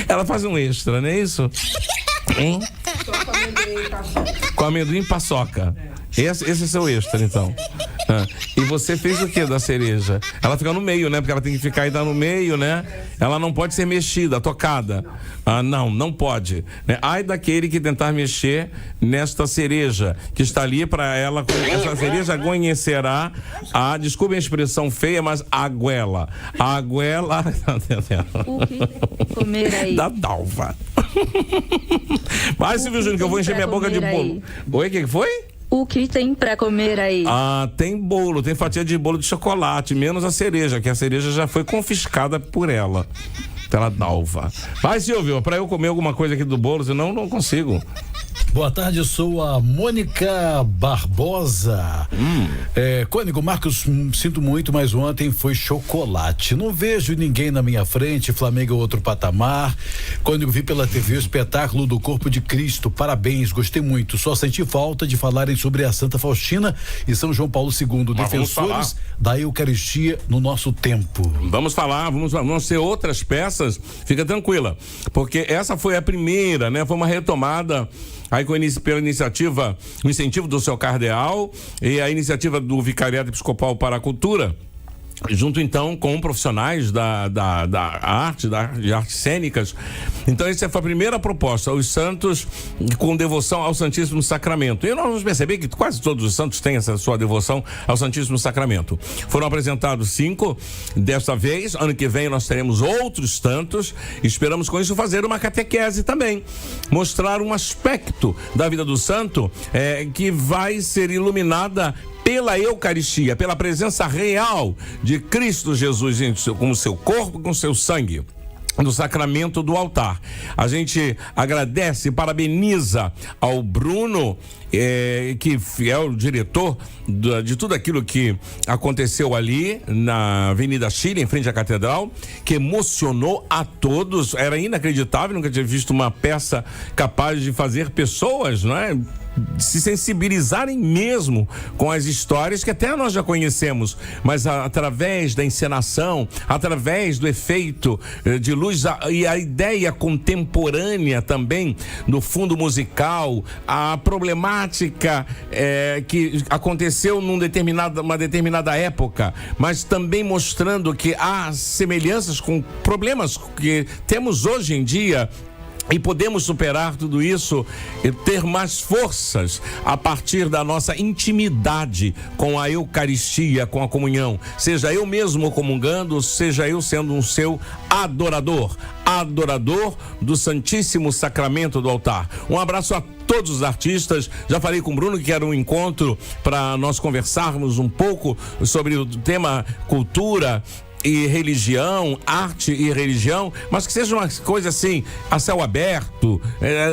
Ela faz um extra, não é isso? Hein? Com amendoim e paçoca. Esse é seu extra, então. E você fez o que da cereja? Ela fica no meio, né? Porque ela tem que ficar ainda no meio, né? Ela não pode ser mexida, tocada. Não pode. Né? Ai daquele que tentar mexer nesta cereja, que está ali para ela. Essa cereja conhecerá desculpe a expressão feia, mas a goela. A goela. O que comer aí? Da Dalva. Vai, Silvio Júnior, que eu vou encher minha boca de bolo. Oi, o que foi? O que tem pra comer aí? Tem bolo, tem fatia de bolo de chocolate, menos a cereja, que a cereja já foi confiscada por ela, pela Dalva. Vai, Silvio, pra eu comer alguma coisa aqui do bolo, senão não consigo. Boa tarde, sou a Mônica Barbosa. Cônigo Marcos, sinto muito, mas ontem foi chocolate. Não vejo ninguém na minha frente, Flamengo é outro patamar. Cônigo, vi pela TV o espetáculo do Corpo de Cristo, parabéns, gostei muito. Só senti falta de falarem sobre a Santa Faustina e São João Paulo II, defensores da Eucaristia no nosso tempo. Vamos falar, vamos ter outras peças, fica tranquila, porque essa foi a primeira, né? Foi uma retomada aí pela iniciativa, o incentivo do seu cardeal e a iniciativa do Vicariato Episcopal para a Cultura, junto então com profissionais da arte, de artes cênicas. Então essa foi a primeira proposta, os santos com devoção ao Santíssimo Sacramento. E nós vamos perceber que quase todos os santos têm essa sua devoção ao Santíssimo Sacramento. Foram apresentados 5 desta vez, ano que vem nós teremos outros tantos. Esperamos com isso fazer uma catequese também, mostrar um aspecto da vida do santo que vai ser iluminada pela Eucaristia, pela presença real de Cristo Jesus com o seu corpo, com o seu sangue, no sacramento do altar. A gente agradece e parabeniza ao Bruno, que é o diretor de tudo aquilo que aconteceu ali na Avenida Chile, em frente à Catedral, que emocionou a todos. Era inacreditável, nunca tinha visto uma peça capaz de fazer pessoas, não é, se sensibilizarem mesmo com as histórias que até nós já conhecemos, mas através da encenação, através do efeito de luz e a ideia contemporânea também no fundo musical, a problemática que aconteceu numa determinada época, mas também mostrando que há semelhanças com problemas que temos hoje em dia. E podemos superar tudo isso e ter mais forças a partir da nossa intimidade com a Eucaristia, com a comunhão. Seja eu mesmo comungando, seja eu sendo um seu adorador do Santíssimo Sacramento do altar. Um abraço a todos os artistas. Já falei com o Bruno que era um encontro para nós conversarmos um pouco sobre o tema cultura e religião, arte e religião, mas que seja uma coisa assim, a céu aberto,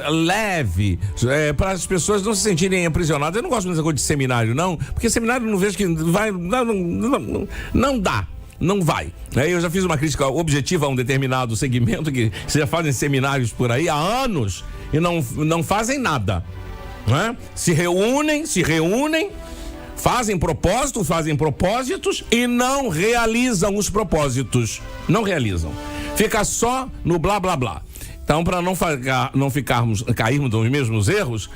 leve, para as pessoas não se sentirem aprisionadas. Eu não gosto dessa coisa de seminário, não, porque seminário não vejo que vai, não dá. Não vai. Eu já fiz uma crítica objetiva a um determinado segmento que já fazem seminários por aí há anos e não fazem nada, né? Se reúnem, fazem propósitos e não realizam os propósitos. Não realizam. Fica só no blá blá blá. Então, para não cairmos nos mesmos erros,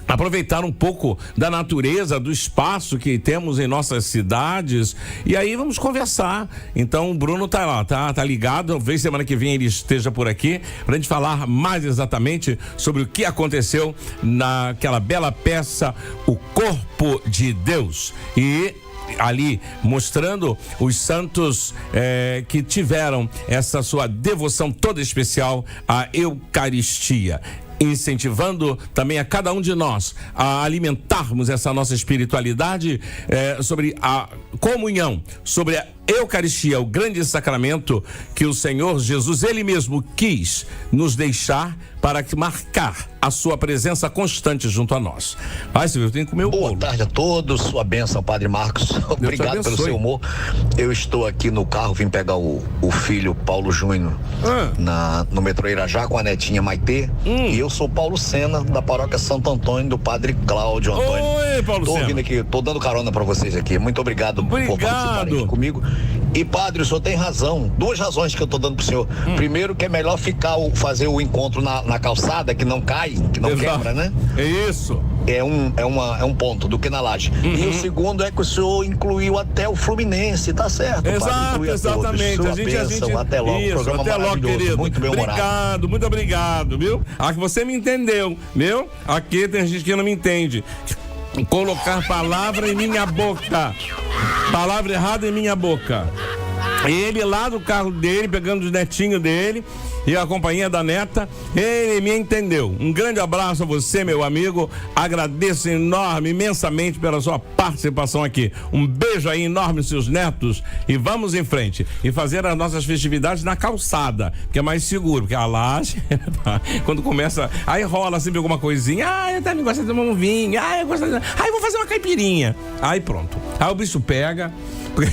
aproveitar um pouco da natureza, do espaço que temos em nossas cidades, e aí vamos conversar. Então o Bruno tá lá, tá ligado. Talvez semana que vem ele esteja por aqui pra gente falar mais exatamente sobre o que aconteceu naquela bela peça O Corpo de Deus, e ali mostrando os santos que tiveram essa sua devoção toda especial à Eucaristia, incentivando também a cada um de nós a alimentarmos essa nossa espiritualidade sobre a comunhão, sobre a Eucaristia, o grande sacramento que o Senhor Jesus, Ele mesmo quis nos deixar para marcar a sua presença constante junto a nós. Vai, Silvio, tem que comer o bolo. Boa tarde a todos, sua bênção, Padre Marcos. Obrigado pelo seu humor. Eu estou aqui no carro, vim pegar o filho Paulo Júnior no metrô Irajá com a netinha Maitê. E eu sou Paulo Sena, da paróquia Santo Antônio, do Padre Cláudio Antônio. Oi, Paulo Sena. Tô vindo aqui, tô dando carona para vocês aqui. Muito obrigado por participarem aqui comigo. E padre, o senhor tem razão, 2 razões que eu tô dando pro senhor. Primeiro, que é melhor fazer o encontro na calçada, que não cai, que não quebra, né? É isso. É um ponto do que na laje. E o segundo é que o senhor incluiu até o Fluminense, tá certo? Exato, exatamente. A gente até logo, isso, programa até logo, querido. Muito bem humorado. Muito obrigado, viu? Aqui você me entendeu, viu? Aqui tem gente que não me entende. Colocar palavra em minha boca. Palavra errada em minha boca. Ele lá do carro dele, pegando os netinhos dele e a companhia da neta, ele me entendeu. Um grande abraço a você, meu amigo. Agradeço imensamente pela sua participação aqui. Um beijo aí enorme aos seus netos e vamos em frente. E fazer as nossas festividades na calçada, que é mais seguro, porque a laje, quando começa, aí rola sempre alguma coisinha. Eu também gosto de tomar um vinho. Eu gosto de... vou fazer uma caipirinha. Aí pronto. Aí o bicho pega, porque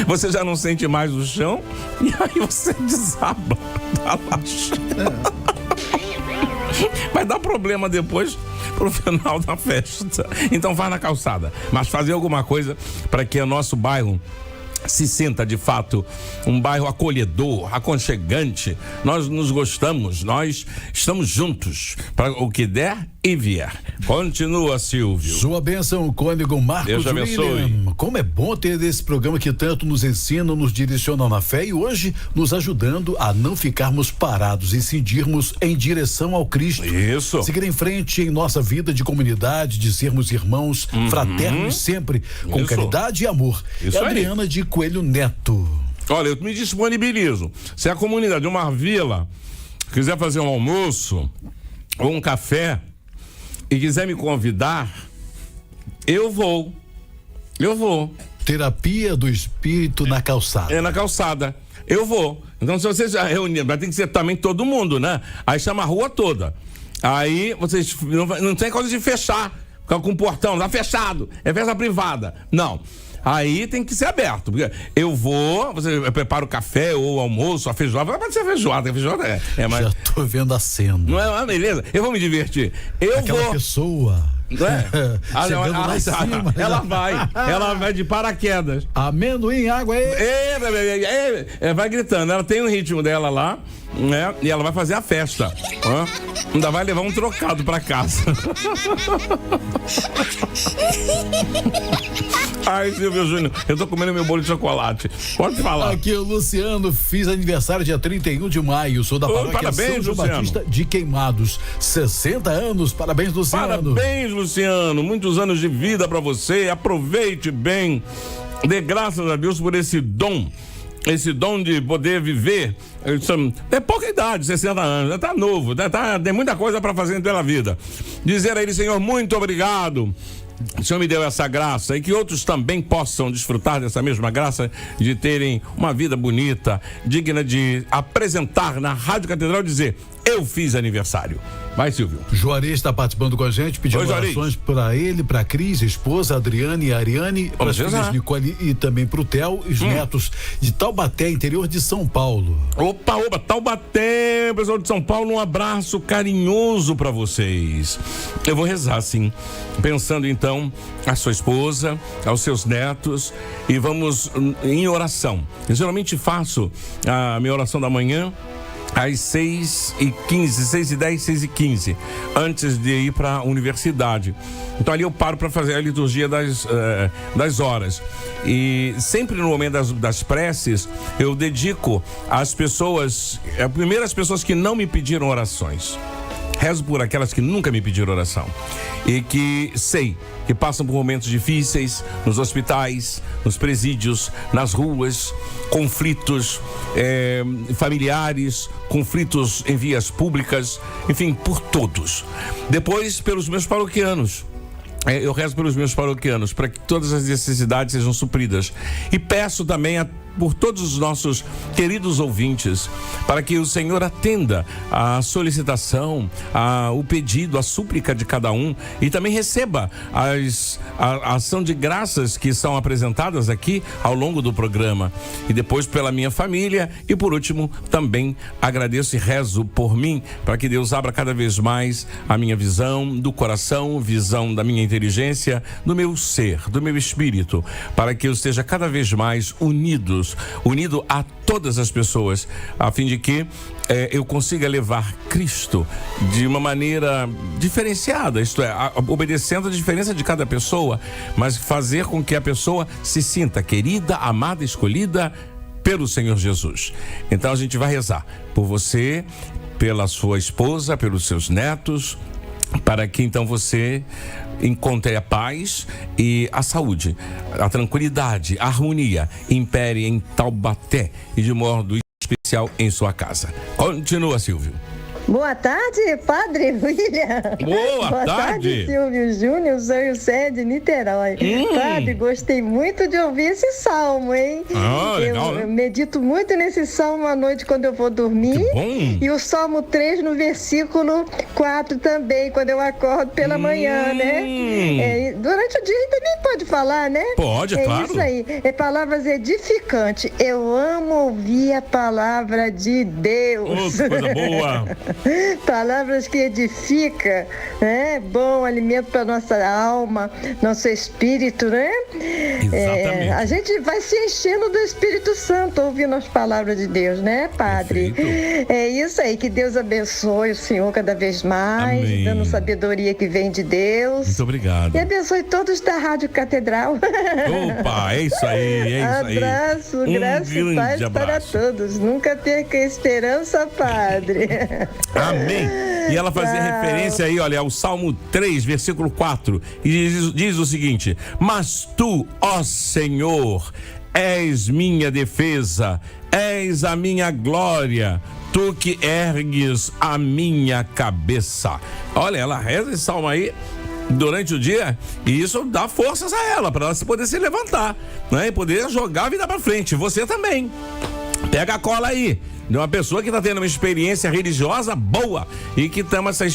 você já não sente mais o chão e aí você desaba da laje. Vai dar problema depois pro final da festa. Então vai na calçada, mas fazer alguma coisa para que o nosso bairro se sinta de fato um bairro acolhedor, aconchegante. Nós nos gostamos, nós estamos juntos para o que der e vier. Continua, Silvio. Sua bênção, cônego Marcos. Deus abençoe. William. Como é bom ter esse programa que tanto nos ensina, nos direciona na fé e hoje nos ajudando a não ficarmos parados e seguirmos em direção ao Cristo. Isso. Seguir em frente em nossa vida de comunidade, de sermos irmãos fraternos sempre, com caridade e amor. Isso Adriana aí. de Coelho Neto. Olha, eu me disponibilizo. Se a comunidade de uma vila quiser fazer um almoço ou um café e quiser me convidar, eu vou. Terapia do espírito na calçada. É na calçada. Eu vou. Então, se vocês já reunirem, vai ter que ser também todo mundo, né? Aí chama a rua toda. Aí vocês não tem coisa de fechar, ficar com o portão, tá fechado. É festa privada. Não. Aí tem que ser aberto. Porque eu vou, você prepara o café ou o almoço, a feijoada. Pode ser feijoada, mas... Já tô vendo a cena. Não é uma beleza? Eu vou me divertir. Aquela pessoa. Não é? Lá em cima, ela vai de paraquedas. Amendoim, água aí. Vai gritando. Ela tem um ritmo dela lá, né? E ela vai fazer a festa. Ainda vai levar um trocado pra casa. Ai, Silvio Júnior, eu tô comendo meu bolo de chocolate. Pode falar. Aqui o Luciano, fiz aniversário dia 31 de maio. Sou da paróquia São João Batista de Queimados. 60 anos, parabéns, Luciano. Parabéns, Luciano. Muitos anos de vida pra você. Aproveite bem. Dê graças a Deus por esse dom de poder viver. É pouca idade, 60 anos, já tá novo, tem muita coisa para fazer pela vida. Dizer a ele, Senhor, muito obrigado. O Senhor me deu essa graça e que outros também possam desfrutar dessa mesma graça de terem uma vida bonita, digna de apresentar na Rádio Catedral e dizer, eu fiz aniversário. Vai, Silvio. Juarez está participando com a gente, pedindo orações para ele, para Cris, esposa, Adriane e Ariane, para as filhas Nicole e também para o Theo e os netos de Taubaté, interior de São Paulo. Opa, Taubaté, pessoal de São Paulo, um abraço carinhoso para vocês. Eu vou rezar, sim, pensando então a sua esposa, aos seus netos e vamos em oração. Eu geralmente faço a minha oração da manhã às 6h15, 6h10, 6h15, antes de ir para a universidade. Então ali eu paro para fazer a liturgia das horas. E sempre no momento das preces, eu dedico às pessoas, primeiro as pessoas que não me pediram orações. Rezo por aquelas que nunca me pediram oração e que sei que passam por momentos difíceis nos hospitais, nos presídios, nas ruas, conflitos familiares, conflitos em vias públicas, enfim, por todos. Depois, pelos meus paroquianos. Eu rezo pelos meus paroquianos para que todas as necessidades sejam supridas. E peço também por todos os nossos queridos ouvintes, para que o Senhor atenda a solicitação, o pedido, a súplica de cada um e também receba a ação de graças que são apresentadas aqui ao longo do programa. E depois pela minha família e por último também agradeço e rezo por mim, para que Deus abra cada vez mais a minha visão do coração, visão da minha inteligência, do meu ser, do meu espírito, para que eu esteja cada vez mais unido a todas as pessoas, a fim de que eu consiga levar Cristo de uma maneira diferenciada, isto é, obedecendo a diferença de cada pessoa, mas fazer com que a pessoa se sinta querida, amada, escolhida pelo Senhor Jesus. Então a gente vai rezar por você, pela sua esposa, pelos seus netos para que então você encontre a paz e a saúde, a tranquilidade, a harmonia impere em Taubaté e de modo especial em sua casa. Continua, Silvio. Boa tarde, Padre William. Boa tarde, Silvio Júnior, sou o Sé de Niterói. Padre, gostei muito de ouvir esse salmo, hein? Legal, né? Eu medito muito nesse salmo à noite quando eu vou dormir. Que bom. E o salmo 3 no versículo 4 também, quando eu acordo pela manhã, né? Durante o dia a gente nem pode falar, né? Pode, claro. É isso aí, palavras edificantes. Eu amo ouvir a palavra de Deus. Que coisa boa. Palavras que edificam, né? Bom alimento para nossa alma, nosso espírito, né? Exatamente. A gente vai se enchendo do Espírito Santo ouvindo as palavras de Deus, né, Padre? Perfeito. É isso aí, que Deus abençoe o Senhor cada vez mais, Amém. dando sabedoria que vem de Deus. Muito obrigado. E abençoe todos da Rádio Catedral. Opa, é isso aí, Abraço, graça e paz para todos. Nunca perca a esperança, Padre. Amém. E ela fazia referência aí, olha, ao Salmo 3, versículo 4, e diz o seguinte: mas tu, ó Senhor, és minha defesa, és a minha glória, tu que ergues a minha cabeça. Olha, ela reza esse salmo aí durante o dia, e isso dá forças a ela, para ela poder se levantar, né? E poder jogar a vida para frente. Você também. Pega a cola aí de uma pessoa que está tendo uma experiência religiosa boa e que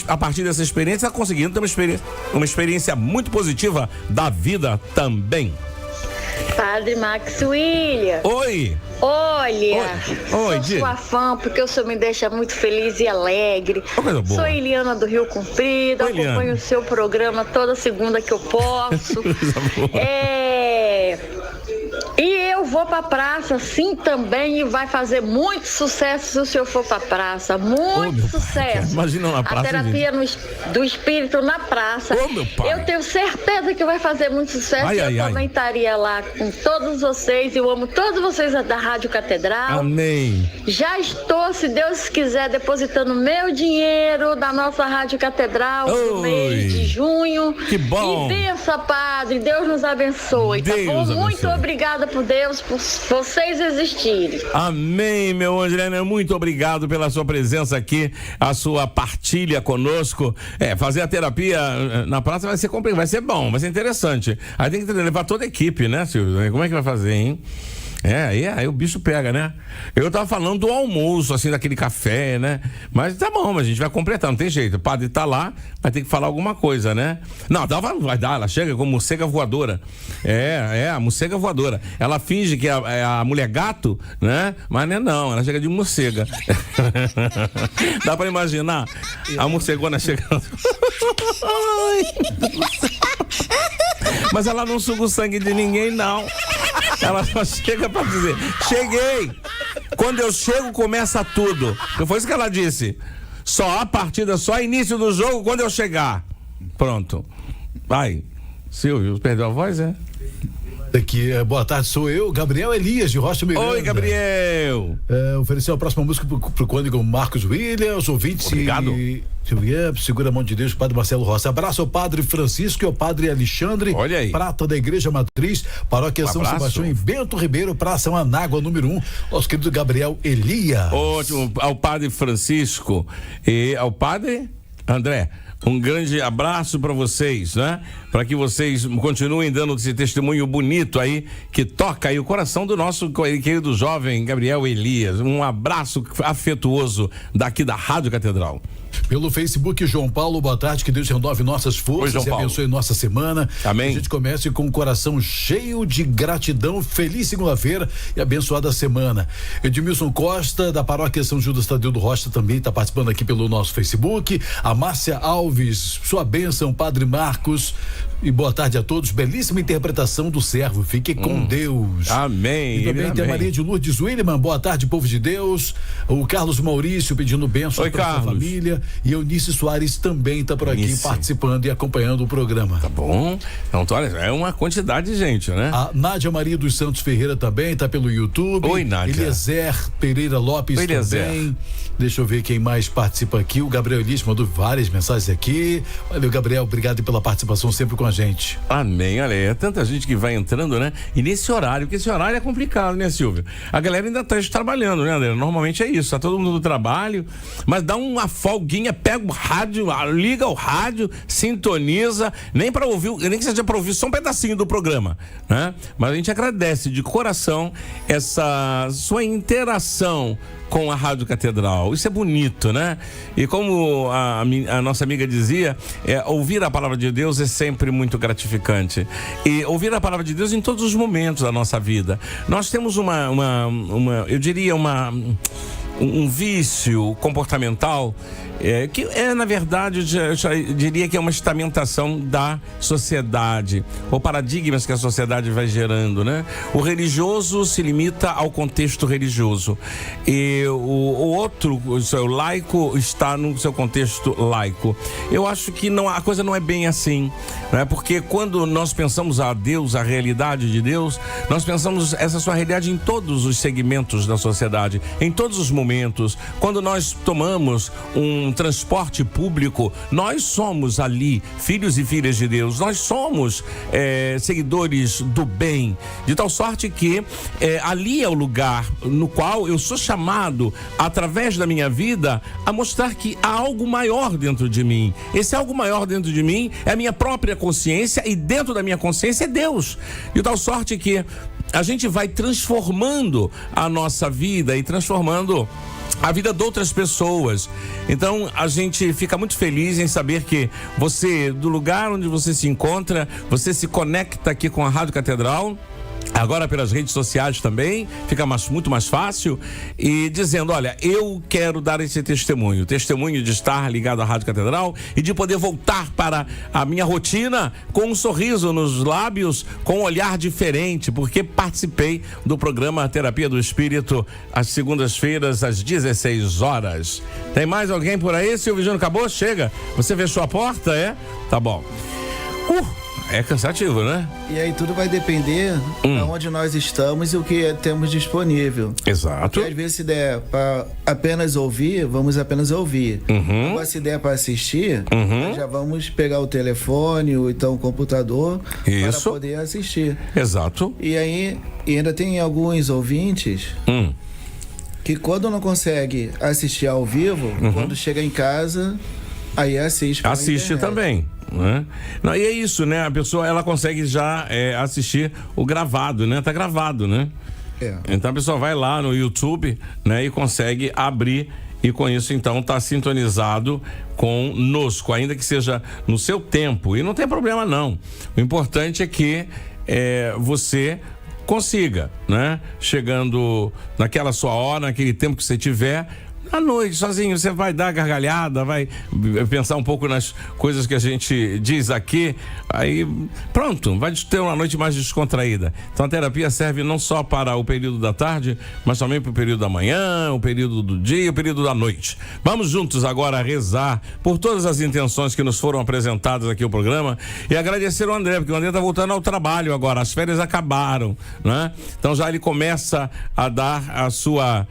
a partir dessa experiência está conseguindo ter uma experiência muito positiva da vida também. Padre Max William. Oi. Olha, Oi, sou sua fã porque o senhor me deixa muito feliz e alegre. Sou Eliana do Rio Comprido, acompanho o seu programa toda segunda que eu posso. E eu vou pra praça sim também, e vai fazer muito sucesso se o senhor for pra praça. Muito sucesso. Imagina na praça. A terapia do espírito na praça. Eu tenho certeza que vai fazer muito sucesso. Eu também estaria lá com todos vocês. Eu amo todos vocês da Rádio Catedral. Amém. Já estou, se Deus quiser, depositando meu dinheiro da nossa Rádio Catedral no mês de junho. Que bom. E benção, Padre. Deus nos abençoe. Tá bom? Muito obrigada por Deus, por vocês existirem. Amém, meu anjo. Muito obrigado pela sua presença aqui, a sua partilha conosco. Fazer a terapia na praça vai ser complicado, vai ser bom, vai ser interessante. Aí tem que levar toda a equipe, né, Silvio? Como é que vai fazer, hein? Aí o bicho pega, né? Eu tava falando do almoço, assim, daquele café, né? Mas tá bom, a gente vai completar, não tem jeito. O padre tá lá, vai ter que falar alguma coisa, né? Não, vai dar, ela chega como morcega voadora. A morcega voadora. Ela finge que é a mulher gato, né? Mas não, ela chega de morcega. Dá pra imaginar a morcegona chegando. Mas ela não suga o sangue de ninguém, não. Ela só chega pra dizer: cheguei. Quando eu chego, começa tudo. Foi isso que ela disse. Só a partida, só início do jogo quando eu chegar. Pronto. Vai. Silvio, perdeu a voz, Aqui, boa tarde, sou eu, Gabriel Elias, de Rocha Miranda. Oi, Gabriel. Ofereceu a próxima música pro cônego Marcos William, os ouvintes. Obrigado. Segura a mão de Deus, o Padre Marcelo Rossi. Abraço ao Padre Francisco e ao Padre Alexandre. Olha aí. Prata da Igreja Matriz, Paróquia São Sebastião em Bento Ribeiro, Praça Anágua, número 1. Nosso querido Gabriel Elias. Ótimo. Ao Padre Francisco e ao Padre André. Um grande abraço para vocês, né? Para que vocês continuem dando esse testemunho bonito aí, que toca aí o coração do nosso querido jovem Gabriel Elias. Um abraço afetuoso daqui da Rádio Catedral. Pelo Facebook, João Paulo, boa tarde, que Deus renove nossas forças e abençoe nossa semana. Amém. Que a gente comece com o coração cheio de gratidão, feliz segunda-feira e abençoada semana. Edmilson Costa, da Paróquia São Judas Tadeu do Rocha, também está participando aqui pelo nosso Facebook. A Márcia Alves, sua bênção, Padre Marcos. E boa tarde a todos, belíssima interpretação do servo, fique com Deus. Amém. E também tem a Maria de Lourdes Williman, boa tarde, povo de Deus. O Carlos Maurício pedindo bênção para sua família. E Eunice Soares também está por aqui participando e acompanhando o programa. Tá bom. Então, olha, é uma quantidade de gente, né? A Nádia Maria dos Santos Ferreira também está pelo YouTube. Oi, Nádia. Eliezer Pereira Lopes também. Deixa eu ver quem mais participa aqui. O Gabriel Elis mandou várias mensagens aqui. Olha, Gabriel, obrigado pela participação sempre com a gente. Amém. Olha, é tanta gente que vai entrando, né? E nesse horário, porque esse horário é complicado, né, Silvio? A galera ainda tá trabalhando, né, André? Normalmente é isso, tá todo mundo no trabalho, mas dá uma folguinha, pega o rádio, liga o rádio, sintoniza, nem para ouvir, nem que seja para ouvir só um pedacinho do programa, né? Mas a gente agradece de coração essa sua interação com a Rádio Catedral. Isso é bonito, né? E como a nossa amiga dizia, ouvir a palavra de Deus é sempre muito gratificante. E ouvir a palavra de Deus em todos os momentos da nossa vida. Nós temos eu diria um vício comportamental que na verdade, eu diria que é uma estamentação da sociedade, ou paradigmas que a sociedade vai gerando, né? O religioso se limita ao contexto religioso e o laico está no seu contexto laico. Eu acho que a coisa não é bem assim, né? Porque quando nós pensamos a Deus, a realidade de Deus, nós pensamos essa sua realidade em todos os segmentos da sociedade, em todos os momentos. Quando nós tomamos um transporte público, nós somos ali filhos e filhas de Deus, nós somos seguidores do bem, de tal sorte que ali é o lugar no qual eu sou chamado, através da minha vida, a mostrar que há algo maior dentro de mim. Esse algo maior dentro de mim é a minha própria consciência, e dentro da minha consciência é Deus, de tal sorte que a gente vai transformando a nossa vida e transformando a vida de outras pessoas. Então a gente fica muito feliz em saber que você, do lugar onde você se encontra, você se conecta aqui com a Rádio Catedral, agora pelas redes sociais também, fica muito mais fácil, e dizendo, olha, eu quero dar esse testemunho de estar ligado à Rádio Catedral e de poder voltar para a minha rotina com um sorriso nos lábios, com um olhar diferente, porque participei do programa Terapia do Espírito às segundas-feiras às 16 horas. Tem mais alguém por aí? Silvio Júnior, acabou? Chega. Você fechou a porta, é? Tá bom. É cansativo, né? E aí tudo vai depender de onde nós estamos e o que temos disponível. Exato. Porque às vezes se der para apenas ouvir, vamos apenas ouvir. Mas se der para assistir, nós já vamos pegar o telefone ou então o computador para poder assistir. Exato. E aí ainda tem alguns ouvintes que quando não consegue assistir ao vivo, quando chega em casa, aí assiste também, né? Não, e é isso, né? A pessoa, ela consegue já assistir o gravado, né? Tá gravado, né? Então a pessoa vai lá no YouTube, né? E consegue abrir, e com isso então tá sintonizado conosco, ainda que seja no seu tempo, e não tem problema não. O importante é que você consiga, né? Chegando naquela sua hora, naquele tempo que você tiver, à noite, sozinho, você vai dar gargalhada, vai pensar um pouco nas coisas que a gente diz aqui, aí pronto, vai ter uma noite mais descontraída. Então a terapia serve não só para o período da tarde, mas também para o período da manhã, o período do dia, o período da noite. Vamos juntos agora rezar por todas as intenções que nos foram apresentadas aqui no programa e agradecer ao André, porque o André está voltando ao trabalho agora, as férias acabaram, né? Então já ele começa a dar a sua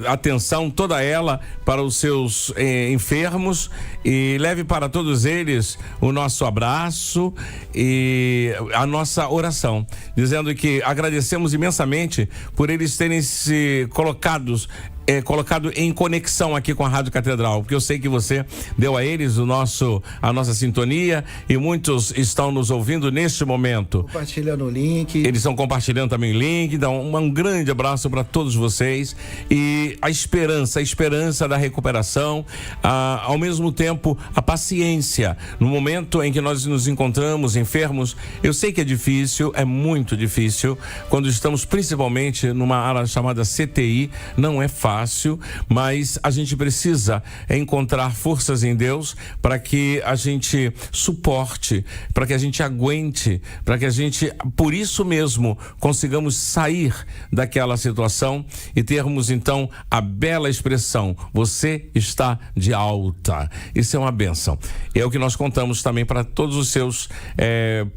atenção, toda ela, para os seus enfermos, e leve para todos eles o nosso abraço e a nossa oração, dizendo que agradecemos imensamente por eles terem se colocado em conexão aqui com a Rádio Catedral, porque eu sei que você deu a eles a nossa sintonia, e muitos estão nos ouvindo neste momento. Compartilhando o link. Eles estão compartilhando também o link. Então, um grande abraço para todos vocês, e a esperança da recuperação, ao mesmo tempo a paciência no momento em que nós nos encontramos enfermos. Eu sei que é difícil, é muito difícil, quando estamos principalmente numa área chamada CTI, não é fácil. fácil, mas a gente precisa encontrar forças em Deus para que a gente suporte, para que a gente aguente, para que a gente, por isso mesmo, consigamos sair daquela situação e termos então a bela expressão: você está de alta. Isso é uma bênção. É o que nós contamos também para todos os seus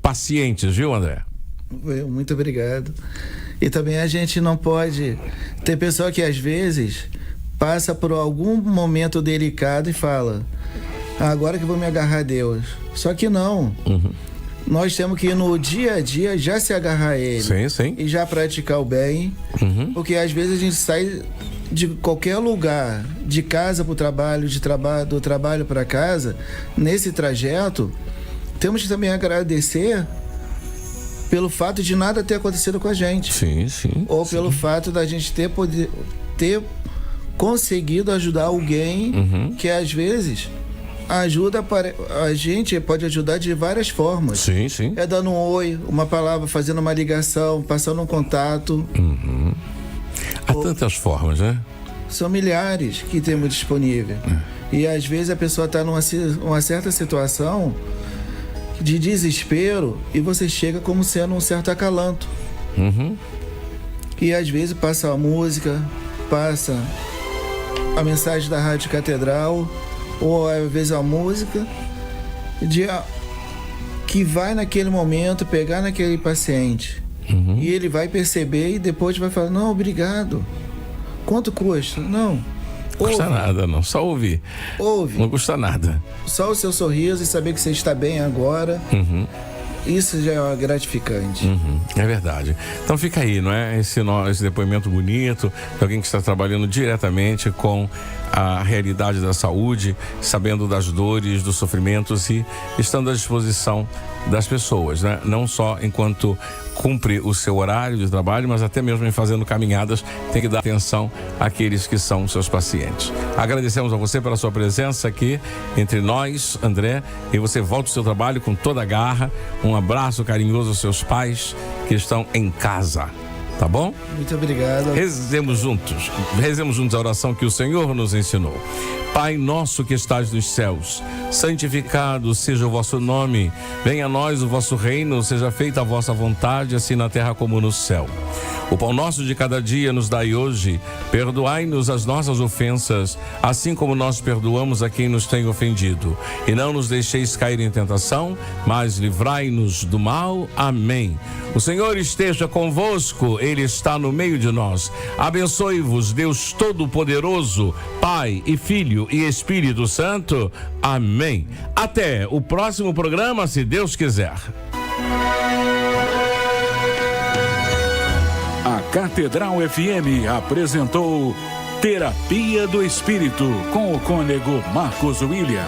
pacientes, viu, André? Muito obrigado. E também a gente não pode... Tem pessoa que às vezes passa por algum momento delicado e fala: agora que eu vou me agarrar a Deus. Só que não. Nós temos que ir no dia a dia já se agarrar a Ele. Sim. E já praticar o bem. Porque às vezes a gente sai de qualquer lugar, de casa para o trabalho, do trabalho para casa. Nesse trajeto, temos que também agradecer pelo fato de nada ter acontecido com a gente. Sim. Ou pelo fato da gente ter conseguido ajudar alguém que às vezes ajuda a gente, pode ajudar de várias formas. Sim. É dando um oi, uma palavra, fazendo uma ligação, passando um contato. Há tantas formas, né? São milhares que temos disponível. E às vezes a pessoa está numa certa situação de desespero e você chega como sendo um certo acalanto. E às vezes passa a música, passa a mensagem da Rádio Catedral, ou às vezes a música que vai naquele momento pegar naquele paciente. E ele vai perceber e depois vai falar: não, obrigado. Quanto custa? Não. Custa nada, não. Só ouvir. Ouve. Não custa nada. Só o seu sorriso e saber que você está bem agora. Isso já é gratificante. É verdade. Então fica aí, não é? Esse depoimento bonito de alguém que está trabalhando diretamente com a realidade da saúde, sabendo das dores, dos sofrimentos e estando à disposição das pessoas, né? Não só enquanto cumpre o seu horário de trabalho, mas até mesmo em fazendo caminhadas, tem que dar atenção àqueles que são seus pacientes. Agradecemos a você pela sua presença aqui entre nós, André, e você volta ao seu trabalho com toda a garra. Um abraço carinhoso aos seus pais que estão em casa. Tá bom? Muito obrigado. Rezemos juntos a oração que o Senhor nos ensinou. Pai nosso que estás nos céus, santificado seja o vosso nome. Venha a nós o vosso reino, seja feita a vossa vontade, assim na terra como no céu. O pão nosso de cada dia nos dai hoje. Perdoai-nos as nossas ofensas, assim como nós perdoamos a quem nos tem ofendido. E não nos deixeis cair em tentação, mas livrai-nos do mal. Amém. O Senhor esteja convosco, Ele está no meio de nós. Abençoe-vos, Deus Todo-Poderoso, Pai e Filho e Espírito Santo. Amém. Até o próximo programa, se Deus quiser. A Catedral FM apresentou Terapia do Espírito com o cônego Marcos William.